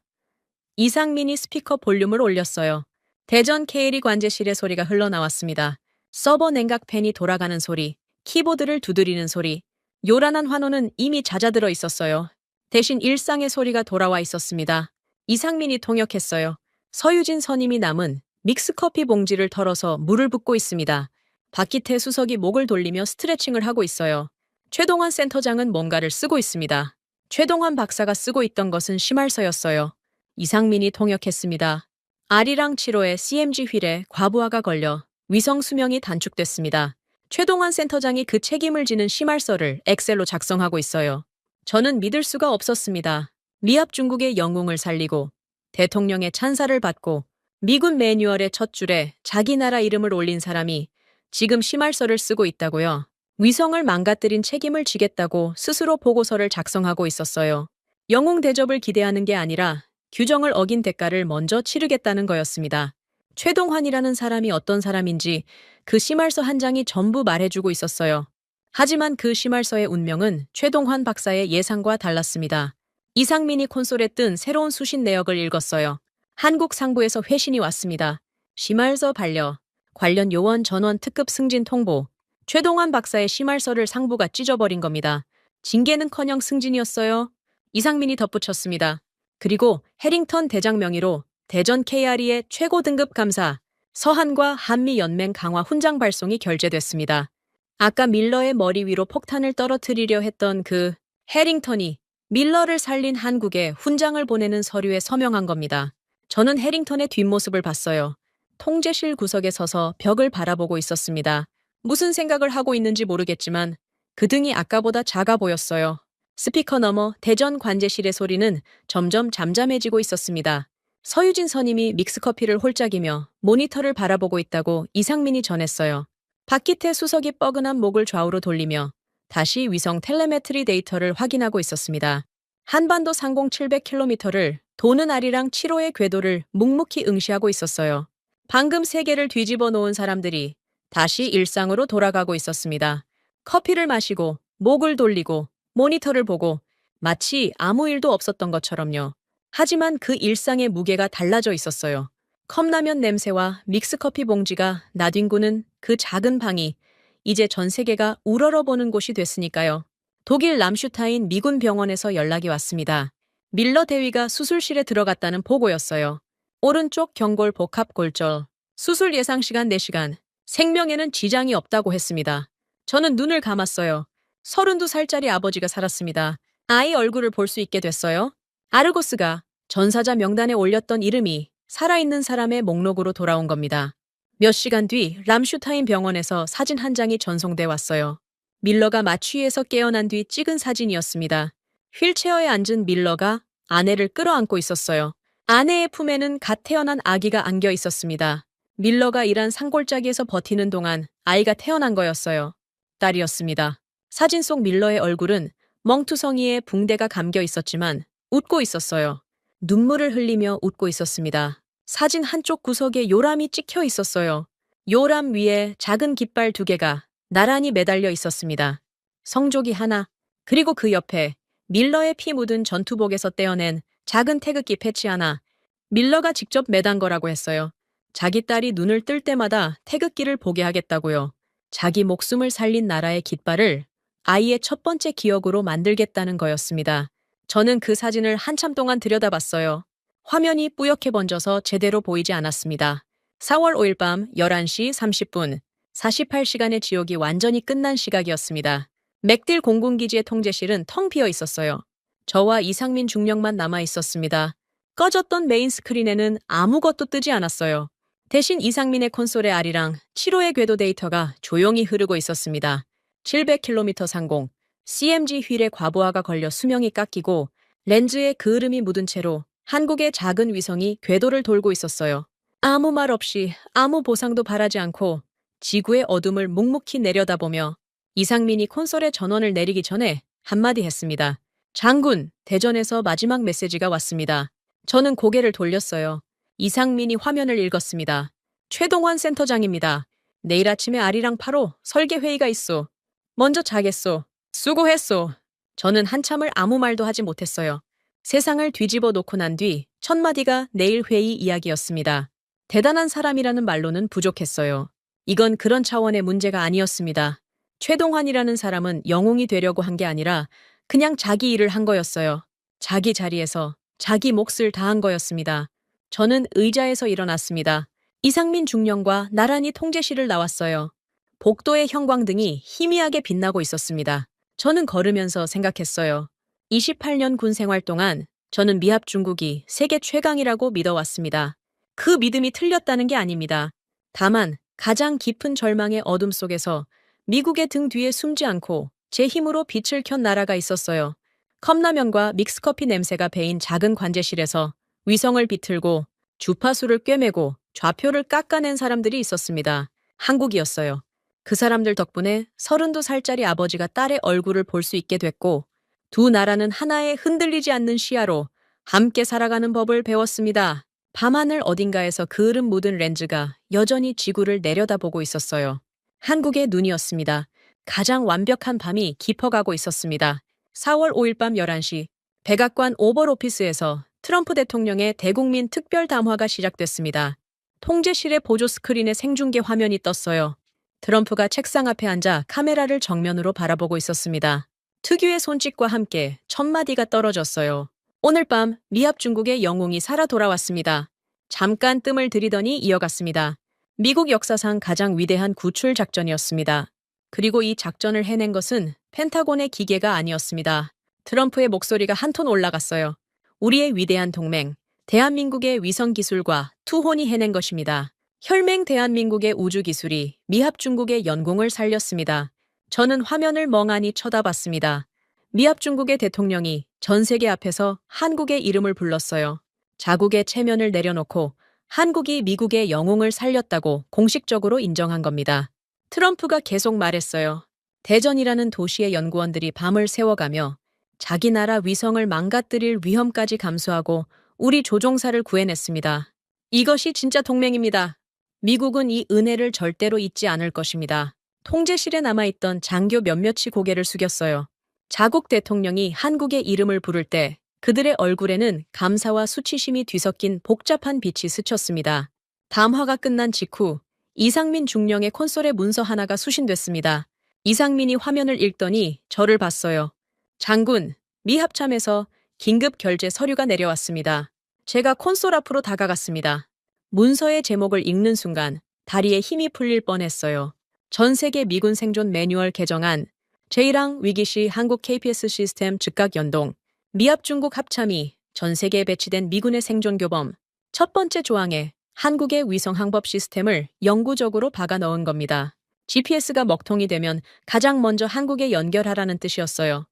이상민이 스피커 볼륨을 올렸어요. 대전 KLE 관제실의 소리가 흘러나왔습니다. 서버 냉각팬이 돌아가는 소리, 키보드를 두드리는 소리, 요란한 환호는 이미 잦아들어 있었어요. 대신 일상의 소리가 돌아와 있었습니다. 이상민이 통역했어요. 서유진 선임이 남은 믹스커피 봉지를 털어서 물을 붓고 있습니다. 박기태 수석이 목을 돌리며 스트레칭을 하고 있어요. 최동환 센터장은 뭔가를 쓰고 있습니다. 최동환 박사가 쓰고 있던 것은 심할서였어요. 이상민이 통역했습니다. 아리랑 7호의 CMG 휠에 과부하가 걸려 위성 수명이 단축됐습니다. 최동환 센터장이 그 책임을 지는 심할서를 엑셀로 작성하고 있어요. 저는 믿을 수가 없었습니다. 미합 중국의 영웅을 살리고 대통령의 찬사를 받고 미군 매뉴얼의 첫 줄에 자기 나라 이름을 올린 사람이 지금 심할서를 쓰고 있다고요. 위성을 망가뜨린 책임을 지겠다고 스스로 보고서를 작성하고 있었어요. 영웅 대접을 기대하는 게 아니라 규정을 어긴 대가를 먼저 치르겠다는 거였습니다. 최동환이라는 사람이 어떤 사람인지 그 심할서 한 장이 전부 말해주고 있었어요. 하지만 그 심할서의 운명은 최동환 박사의 예상과 달랐습니다. 이상민이 콘솔에 뜬 새로운 수신 내역을 읽었어요. 한국 상부에서 회신이 왔습니다. 심할서 반려, 관련 요원 전원 특급 승진 통보. 최동환 박사의 심할서를 상부가 찢어버린 겁니다. 징계는커녕 승진이었어요. 이상민이 덧붙였습니다. 그리고 해링턴 대장 명의로 대전 KRE의 최고 등급 감사, 서한과 한미연맹 강화 훈장 발송이 결재됐습니다. 아까 밀러의 머리 위로 폭탄을 떨어뜨리려 했던 그 해링턴이 밀러를 살린 한국에 훈장을 보내는 서류에 서명한 겁니다. 저는 해링턴의 뒷모습을 봤어요. 통제실 구석에 서서 벽을 바라보고 있었습니다. 무슨 생각을 하고 있는지 모르겠지만 그 등이 아까보다 작아 보였어요. 스피커 너머 대전 관제실의 소리는 점점 잠잠해지고 있었습니다. 서유진 선임이 믹스커피를 홀짝이며 모니터를 바라보고 있다고 이상민이 전했어요. 박기태 수석이 뻐근한 목을 좌우로 돌리며 다시 위성 텔레메트리 데이터를 확인하고 있었습니다. 한반도 상공 700km를 도는 아리랑 7호의 궤도를 묵묵히 응시하고 있었어요. 방금 세계를 뒤집어 놓은 사람들이 다시 일상으로 돌아가고 있었습니다. 커피를 마시고 목을 돌리고 모니터를 보고 마치 아무 일도 없었던 것처럼요. 하지만 그 일상의 무게가 달라져 있었어요. 컵라면 냄새와 믹스커피 봉지가 나뒹구는 그 작은 방이 이제 전 세계가 우러러보는 곳이 됐으니까요. 독일 람슈타인 미군 병원에서 연락이 왔습니다. 밀러 대위가 수술실에 들어갔다는 보고였어요. 오른쪽 경골 복합 골절, 수술 예상 시간 4시간, 생명에는 지장이 없다고 했습니다. 저는 눈을 감았어요. 32살짜리 아버지가 살았습니다. 아이 얼굴을 볼 수 있게 됐어요. 아르고스가 전사자 명단에 올렸던 이름이 살아있는 사람의 목록으로 돌아온 겁니다. 몇 시간 뒤 람슈타인 병원에서 사진 한 장이 전송돼 왔어요. 밀러가 마취에서 깨어난 뒤 찍은 사진이었습니다. 휠체어에 앉은 밀러가 아내를 끌어안고 있었어요. 아내의 품에는 갓 태어난 아기가 안겨 있었습니다. 밀러가 일한 산골짜기에서 버티는 동안 아이가 태어난 거였어요. 딸이었습니다. 사진 속 밀러의 얼굴은 멍투성이에 붕대가 감겨 있었지만 웃고 있었어요. 눈물을 흘리며 웃고 있었습니다. 사진 한쪽 구석에 요람이 찍혀 있었어요. 요람 위에 작은 깃발 2개가 나란히 매달려 있었습니다. 성조기 하나, 그리고 그 옆에 밀러의 피 묻은 전투복에서 떼어낸 작은 태극기 패치 하나. 밀러가 직접 매단 거라고 했어요. 자기 딸이 눈을 뜰 때마다 태극기를 보게 하겠다고요. 자기 목숨을 살린 나라의 깃발을 아이의 첫 번째 기억으로 만들겠다는 거였습니다. 저는 그 사진을 한참 동안 들여다봤어요. 화면이 뿌옇게 번져서 제대로 보이지 않았습니다. 4월 5일 밤 11시 30분, 48시간의 지옥이 완전히 끝난 시각이었습니다. 맥딜 공군기지의 통제실은 텅 비어 있었어요. 저와 이상민 중령만 남아 있었습니다. 꺼졌던 메인 스크린에는 아무것도 뜨지 않았어요. 대신 이상민의 콘솔의 아리랑 7호의 궤도 데이터가 조용히 흐르고 있었습니다. 700km 상공, CMG 휠의 과부하가 걸려 수명이 깎이고 렌즈에 그을음이 묻은 채로 한국의 작은 위성이 궤도를 돌고 있었어요. 아무 말 없이 아무 보상도 바라지 않고 지구의 어둠을 묵묵히 내려다보며 이상민이 콘솔의 전원을 내리기 전에 한마디 했습니다. 장군, 대전에서 마지막 메시지가 왔습니다. 저는 고개를 돌렸어요. 이상민이 화면을 읽었습니다. 최동환 센터장입니다. 내일 아침에 아리랑 8호 설계 회의가 있소. 먼저 자겠소. 수고했소. 저는 한참을 아무 말도 하지 못했어요. 세상을 뒤집어 놓고 난 뒤 첫 마디가 내일 회의 이야기였습니다. 대단한 사람이라는 말로는 부족했어요. 이건 그런 차원의 문제가 아니었습니다. 최동환이라는 사람은 영웅이 되려고 한 게 아니라 그냥 자기 일을 한 거였어요. 자기 자리에서 자기 몫을 다한 거였습니다. 저는 의자에서 일어났습니다. 이상민 중령과 나란히 통제실을 나왔어요. 복도의 형광등이 희미하게 빛나고 있었습니다. 저는 걸으면서 생각했어요. 28년 군 생활 동안 저는 미합 중국이 세계 최강이라고 믿어왔습니다. 그 믿음이 틀렸다는 게 아닙니다. 다만 가장 깊은 절망의 어둠 속에서 미국의 등 뒤에 숨지 않고 제 힘으로 빛을 켠 나라가 있었어요. 컵라면과 믹스커피 냄새가 배인 작은 관제실에서 위성을 비틀고 주파수를 꿰매고 좌표를 깎아낸 사람들이 있었습니다. 한국이었어요. 그 사람들 덕분에 32살짜리 아버지가 딸의 얼굴을 볼 수 있게 됐고 두 나라는 하나의 흔들리지 않는 시야로 함께 살아가는 법을 배웠습니다. 밤하늘 어딘가에서 그을음 묻은 렌즈가 여전히 지구를 내려다보고 있었어요. 한국의 눈이었습니다. 가장 완벽한 밤이 깊어가고 있었습니다. 4월 5일 밤 11시 백악관 오벌 오피스에서 트럼프 대통령의 대국민 특별 담화가 시작됐습니다. 통제실의 보조 스크린에 생중계 화면이 떴어요. 트럼프가 책상 앞에 앉아 카메라를 정면으로 바라보고 있었습니다. 특유의 손짓과 함께 첫 마디가 떨어졌어요. 오늘 밤 미합 중국의 영웅이 살아 돌아왔습니다. 잠깐 뜸을 들이더니 이어갔습니다. 미국 역사상 가장 위대한 구출 작전이었습니다. 그리고 이 작전을 해낸 것은 펜타곤의 기계가 아니었습니다. 트럼프의 목소리가 한 톤 올라갔어요. 우리의 위대한 동맹, 대한민국의 위성 기술과 투혼이 해낸 것입니다. 혈맹 대한민국의 우주 기술이 미합 중국의 연공을 살렸습니다. 저는 화면을 멍하니 쳐다봤습니다. 미합 중국의 대통령이 전 세계 앞에서 한국의 이름을 불렀어요. 자국의 체면을 내려놓고 한국이 미국의 영웅을 살렸다고 공식적으로 인정한 겁니다. 트럼프가 계속 말했어요. 대전이라는 도시의 연구원들이 밤을 새워가며 자기 나라 위성을 망가뜨릴 위험까지 감수하고 우리 조종사를 구해냈습니다. 이것이 진짜 동맹입니다. 미국은 이 은혜를 절대로 잊지 않을 것입니다. 통제실에 남아있던 장교 몇몇이 고개를 숙였어요. 자국 대통령이 한국의 이름을 부를 때 그들의 얼굴에는 감사와 수치심이 뒤섞인 복잡한 빛이 스쳤습니다. 담화가 끝난 직후 이상민 중령의 콘솔에 문서 하나가 수신됐습니다. 이상민이 화면을 읽더니 저를 봤어요. 장군, 미 합참에서 긴급 결제 서류가 내려왔습니다. 제가 콘솔 앞으로 다가갔습니다. 문서의 제목을 읽는 순간 다리에 힘이 풀릴 뻔했어요. 전 세계 미군 생존 매뉴얼 개정안, 제1항 위기 시 한국 KPS 시스템 즉각 연동, 미합 중국 합참이 전 세계에 배치된 미군의 생존 교범, 첫 번째 조항에 한국의 위성 항법 시스템을 영구적으로 박아 넣은 겁니다. GPS가 먹통이 되면 가장 먼저 한국에 연결하라는 뜻이었어요.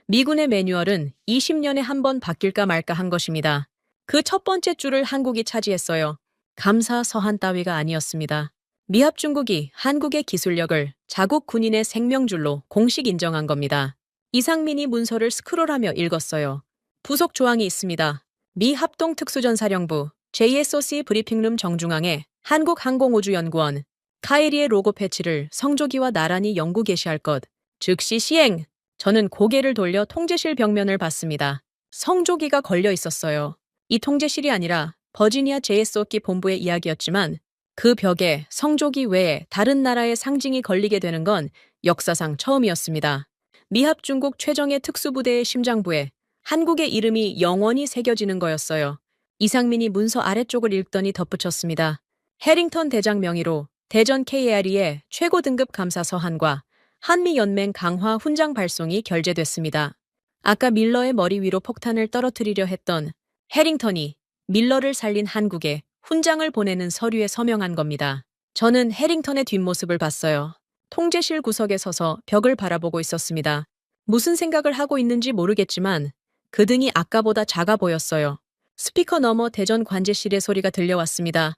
미군의 매뉴얼은 20년에 한 번 바뀔까 말까 한 것입니다. 그 첫 번째 줄을 한국이 차지했어요. 감사 서한 따위가 아니었습니다. 미합 중국이 한국의 기술력을 자국 군인의 생명줄로 공식 인정한 겁니다. 이상민이 문서를 스크롤하며 읽었어요. 부속 조항이 있습니다. 미 합동특수전사령부 JSOC 브리핑룸 정중앙에 한국항공우주연구원 카이리의 로고 패치를 성조기와 나란히 영구 게시할 것. 즉시 시행! 저는 고개를 돌려 통제실 벽면을 봤습니다. 성조기가 걸려 있었어요. 이 통제실이 아니라 버지니아 JSOC 본부의 이야기였지만 그 벽에 성조기 외에 다른 나라의 상징이 걸리게 되는 건 역사상 처음이었습니다. 미합 중국 최정예 특수부대의 심장부에 한국의 이름이 영원히 새겨지는 거였어요. 이상민이 문서 아래쪽을 읽더니 덧붙였습니다. 해링턴 대장 명의로 대전 KARE의 최고 등급 감사 서한과 한미연맹 강화 훈장 발송이 결재됐습니다. 아까 밀러의 머리 위로 폭탄을 떨어뜨리려 했던 해링턴이 밀러를 살린 한국에 훈장을 보내는 서류에 서명한 겁니다. 저는 해링턴의 뒷모습을 봤어요. 통제실 구석에 서서 벽을 바라보고 있었습니다. 무슨 생각을 하고 있는지 모르겠지만 그 등이 아까보다 작아 보였어요. 스피커 너머 대전 관제실의 소리가 들려왔습니다.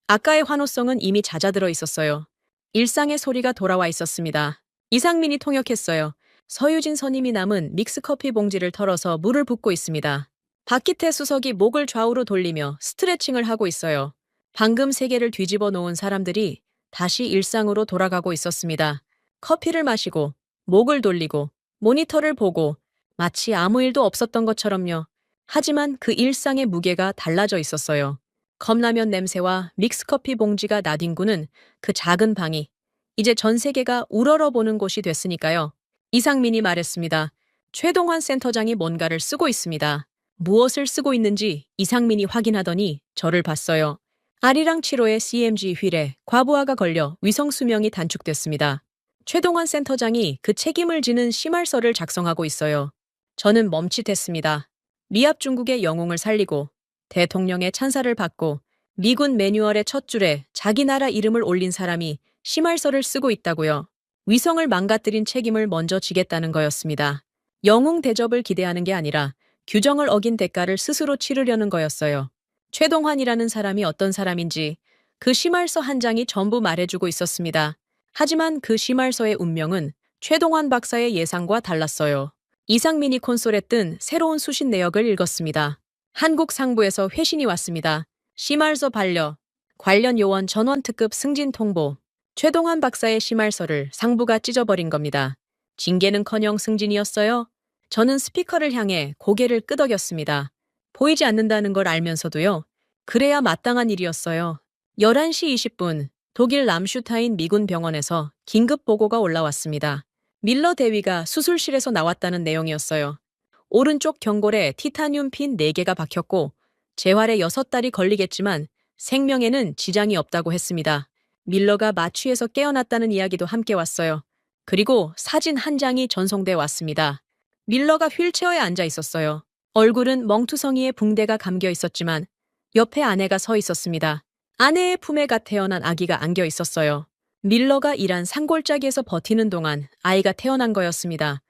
아까의 환호성은 이미 잦아들어 있었어요. 일상의 소리가 돌아와 있었습니다. 이상민이 통역했어요. 서유진 선임이 남은 믹스커피 봉지를 털어서 물을 붓고 있습니다. 박기태 수석이 목을 좌우로 돌리며 스트레칭을 하고 있어요. 방금 세계를 뒤집어 놓은 사람들이 다시 일상으로 돌아가고 있었습니다. 커피를 마시고, 목을 돌리고, 모니터를 보고, 마치 아무 일도 없었던 것처럼요. 하지만 그 일상의 무게가 달라져 있었어요. 컵라면 냄새와 믹스커피 봉지가 나뒹구는 그 작은 방이 이제 전 세계가 우러러보는 곳이 됐으니까요. 이상민이 말했습니다. 최동환 센터장이 뭔가를 쓰고 있습니다. 무엇을 쓰고 있는지 이상민이 확인하더니 저를 봤어요. 아리랑 7호의 CMG 휠에 과부하가 걸려 위성 수명이 단축됐습니다. 최동환 센터장이 그 책임을 지는 심할서를 작성하고 있어요. 저는 멈칫했습니다. 미합 중국의 영웅을 살리고 대통령의 찬사를 받고 미군 매뉴얼의 첫 줄에 자기 나라 이름을 올린 사람이 심할서를 쓰고 있다고요. 위성을 망가뜨린 책임을 먼저 지겠다는 거였습니다. 영웅 대접을 기대하는 게 아니라 규정을 어긴 대가를 스스로 치르려는 거였어요. 최동환이라는 사람이 어떤 사람인지 그 심할서 한 장이 전부 말해주고 있었습니다. 하지만 그 심할서의 운명은 최동환 박사의 예상과 달랐어요. 이상민이 콘솔에 뜬 새로운 수신 내역을 읽었습니다. 한국 상부에서 회신이 왔습니다. 심할서 반려, 관련 요원 전원 특급 승진 통보. 최동환 박사의 심할서를 상부가 찢어버린 겁니다. 징계는커녕 승진이었어요. 저는 스피커를 향해 고개를 끄덕였습니다. 보이지 않는다는 걸 알면서도요. 그래야 마땅한 일이었어요. 11시 20분 독일 람슈타인 미군 병원에서 긴급 보고가 올라왔습니다. 밀러 대위가 수술실에서 나왔다는 내용이었어요. 오른쪽 경골에 티타늄 핀 4개가 박혔고 재활에 6달이 걸리겠지만 생명에는 지장이 없다고 했습니다. 밀러가 마취에서 깨어났다는 이야기도 함께 왔어요. 그리고 사진 한 장이 전송돼 왔습니다. 밀러가 휠체어에 앉아 있었어요. 얼굴은 멍투성이에 붕대가 감겨 있었지만 옆에 아내가 서 있었습니다. 아내의 품에가 태어난 아기가 안겨 있었어요. 밀러가 일한 산골짜기에서 버티는 동안 아이가 태어난 거였습니다.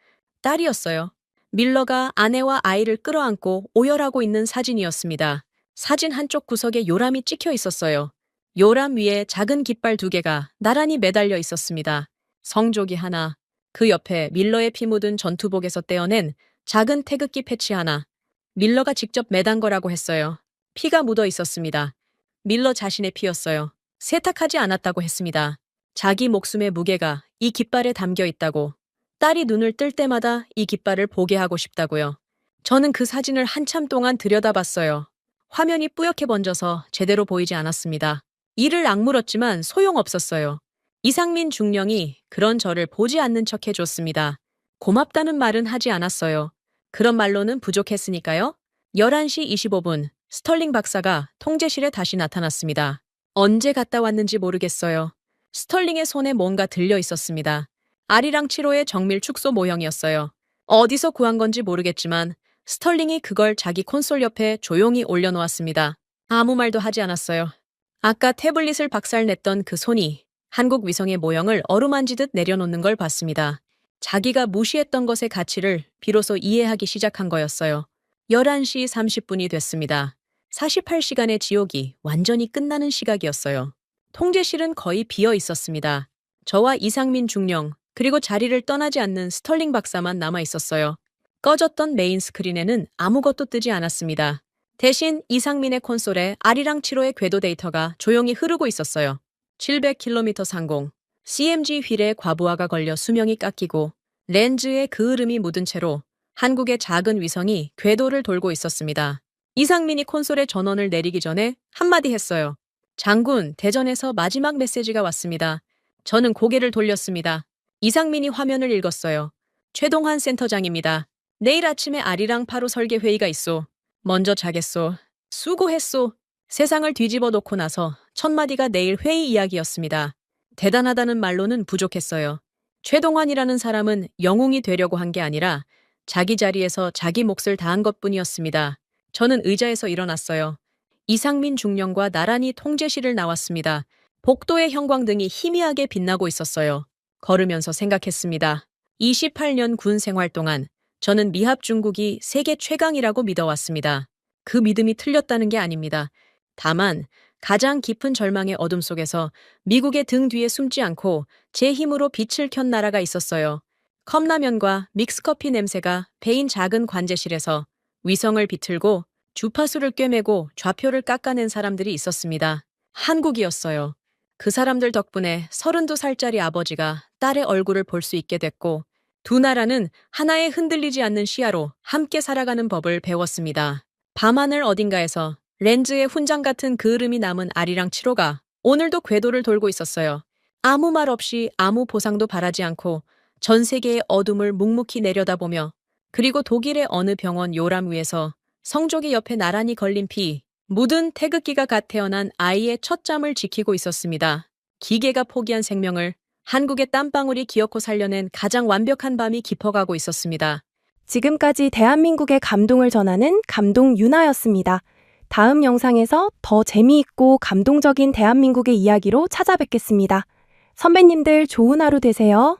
딸이었어요. 밀러가 아내와 아이를 끌어안고 오열하고 있는 사진이었습니다. 사진 한쪽 구석에 요람이 찍혀 있었어요. 요람 위에 작은 깃발 2개가 나란히 매달려 있었습니다. 성조기 하나, 그 옆에 밀러의 피 묻은 전투복에서 떼어낸 작은 태극기 패치 하나. 밀러가 직접 매단 거라고 했어요. 피가 묻어 있었습니다. 밀러 자신의 피였어요. 세탁하지 않았다고 했습니다. 자기 목숨의 무게가 이 깃발에 담겨 있다고. 딸이 눈을 뜰 때마다 이 깃발을 보게 하고 싶다고요. 저는 그 사진을 한참 동안 들여다봤어요. 화면이 뿌옇게 번져서 제대로 보이지 않았습니다. 이를 악물었지만 소용없었어요. 이상민 중령이 그런 저를 보지 않는 척 해줬습니다. 고맙다는 말은 하지 않았어요. 그런 말로는 부족했으니까요. 11시 25분 스털링 박사가 통제실에 다시 나타났습니다. 언제 갔다 왔는지 모르겠어요. 스털링의 손에 뭔가 들려 있었습니다. 아리랑 7호의 정밀 축소 모형이었어요. 어디서 구한 건지 모르겠지만 스털링이 그걸 자기 콘솔 옆에 조용히 올려놓았습니다. 아무 말도 하지 않았어요. 아까 태블릿을 박살냈던 그 손이 한국 위성의 모형을 어루만지듯 내려놓는 걸 봤습니다. 자기가 무시했던 것의 가치를 비로소 이해하기 시작한 거였어요. 11시 30분이 됐습니다. 48시간의 지옥이 완전히 끝나는 시각이었어요. 통제실은 거의 비어 있었습니다. 저와 이상민 중령, 그리고 자리를 떠나지 않는 스털링 박사만 남아 있었어요. 꺼졌던 메인 스크린에는 아무것도 뜨지 않았습니다. 대신 이상민의 콘솔에 아리랑 7호의 궤도 데이터가 조용히 흐르고 있었어요. 700km 상공, CMG 휠에 과부하가 걸려 수명이 깎이고 렌즈에 그을음이 묻은 채로 한국의 작은 위성이 궤도를 돌고 있었습니다. 이상민이 콘솔에 전원을 내리기 전에 한마디 했어요. 장군, 대전에서 마지막 메시지가 왔습니다. 저는 고개를 돌렸습니다. 이상민이 화면을 읽었어요. 최동환 센터장입니다. 내일 아침에 아리랑 8호 설계 회의가 있소. 먼저 자겠소. 수고했소. 세상을 뒤집어 놓고 나서 첫 마디가 내일 회의 이야기였습니다. 대단하다는 말로는 부족했어요. 최동환이라는 사람은 영웅이 되려고 한 게 아니라 자기 자리에서 자기 몫을 다한 것뿐이었습니다. 저는 의자에서 일어났어요. 이상민 중령과 나란히 통제실을 나왔습니다. 복도의 형광등이 희미하게 빛나고 있었어요. 걸으면서 생각했습니다. 28년 군 생활 동안 저는 미합 중국이 세계 최강이라고 믿어왔습니다. 그 믿음이 틀렸다는 게 아닙니다. 다만 가장 깊은 절망의 어둠 속에서 미국의 등 뒤에 숨지 않고 제 힘으로 빛을 켠 나라가 있었어요. 컵라면과 믹스커피 냄새가 배인 작은 관제실에서 위성을 비틀고 주파수를 꿰매고 좌표를 깎아낸 사람들이 있었습니다. 한국이었어요. 그 사람들 덕분에 32살짜리 아버지가 딸의 얼굴을 볼 수 있게 됐고 두 나라는 하나의 흔들리지 않는 시야로 함께 살아가는 법을 배웠습니다. 밤하늘 어딘가에서 렌즈의 훈장 같은 그을음이 남은 아리랑 7호가 오늘도 궤도를 돌고 있었어요. 아무 말 없이 아무 보상도 바라지 않고 전 세계의 어둠을 묵묵히 내려다보며 그리고 독일의 어느 병원 요람 위에서 성조기 옆에 나란히 걸린 피 묻은 태극기가 갓 태어난 아이의 첫 잠을 지키고 있었습니다. 기계가 포기한 생명을 한국의 땀방울이 기어코 살려낸 가장 완벽한 밤이 깊어가고 있었습니다. 지금까지 대한민국의 감동을 전하는 감동 유나였습니다. 다음 영상에서 더 재미있고 감동적인 대한민국의 이야기로 찾아뵙겠습니다. 선배님들 좋은 하루 되세요.